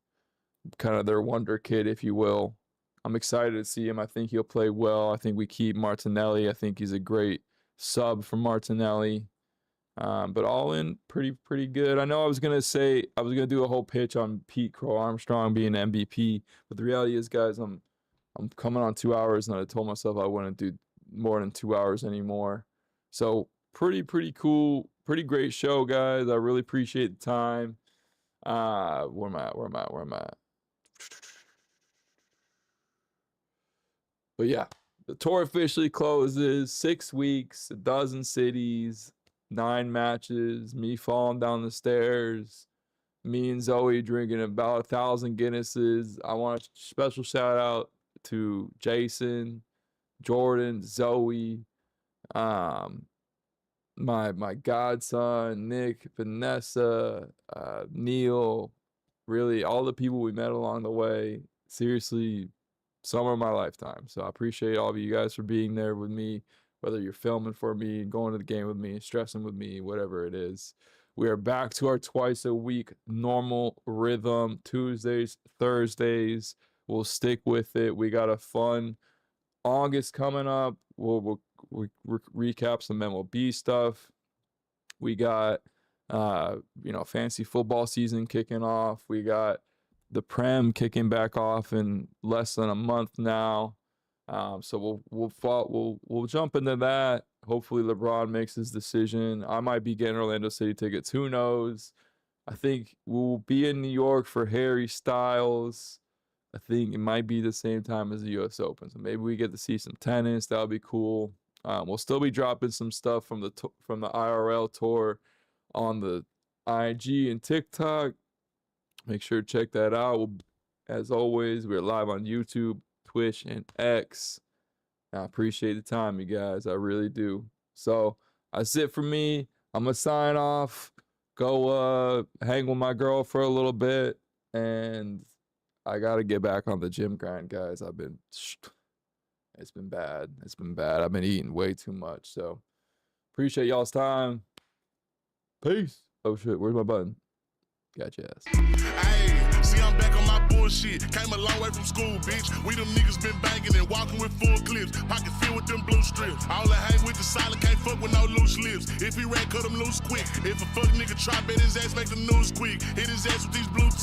kind of their wonder kid, if you will. I'm excited to see him. I think he'll play well. I think we keep Martinelli. I think he's a great sub for Martinelli. But all in, pretty good. I know I was gonna do a whole pitch on Pete Crow Armstrong being MVP, but the reality is, guys, I'm coming on 2 hours, and I told myself I wouldn't do more than 2 hours anymore. So pretty cool, pretty great show, guys. I really appreciate the time. Where am I at? But yeah, the tour officially closes. 6 weeks, 12 cities, 9 matches, me falling down the stairs, me and Zoe drinking about 1,000 Guinnesses. I want a special shout out to Jason, Jordan, Zoe, my godson, Nick, Vanessa, Neil, really all the people we met along the way. Seriously, summer of my lifetime. So I appreciate all of you guys for being there with me, whether you're filming for me, going to the game with me, stressing with me, whatever it is. We are back to our twice a week normal rhythm, Tuesdays, Thursdays. We'll stick with it. We got a fun August coming up. We'll recap some MLB stuff. We got, fantasy football season kicking off. We got the Prem kicking back off in less than a month now. So we'll jump into that. Hopefully LeBron makes his decision. I might be getting Orlando City tickets. Who knows? I think we'll be in New York for Harry Styles. I think it might be the same time as the U.S. Open. So maybe we get to see some tennis. That'll be cool. We'll still be dropping some stuff from the IRL tour on the IG and TikTok. Make sure to check that out. As always, we're live on YouTube, Twitch, and X. I appreciate the time, you guys. I really do. So that's it for me. I'm going to sign off, go hang with my girl for a little bit, and I got to get back on the gym grind, guys. It's been bad. I've been eating way too much. So Appreciate y'all's time. Peace. Oh shit, where's my button? Gotcha ass. Hey, see, I'm back on my bullshit. Came a long way from school, bitch. We them niggas been banging and walking with full clips. Pocket filled with them blue strips. All I hang with the silent, can't fuck with no loose lips. If he ran, cut him loose quick. If a fuck nigga try, bet his ass make the news quick. Hit his ass with these blue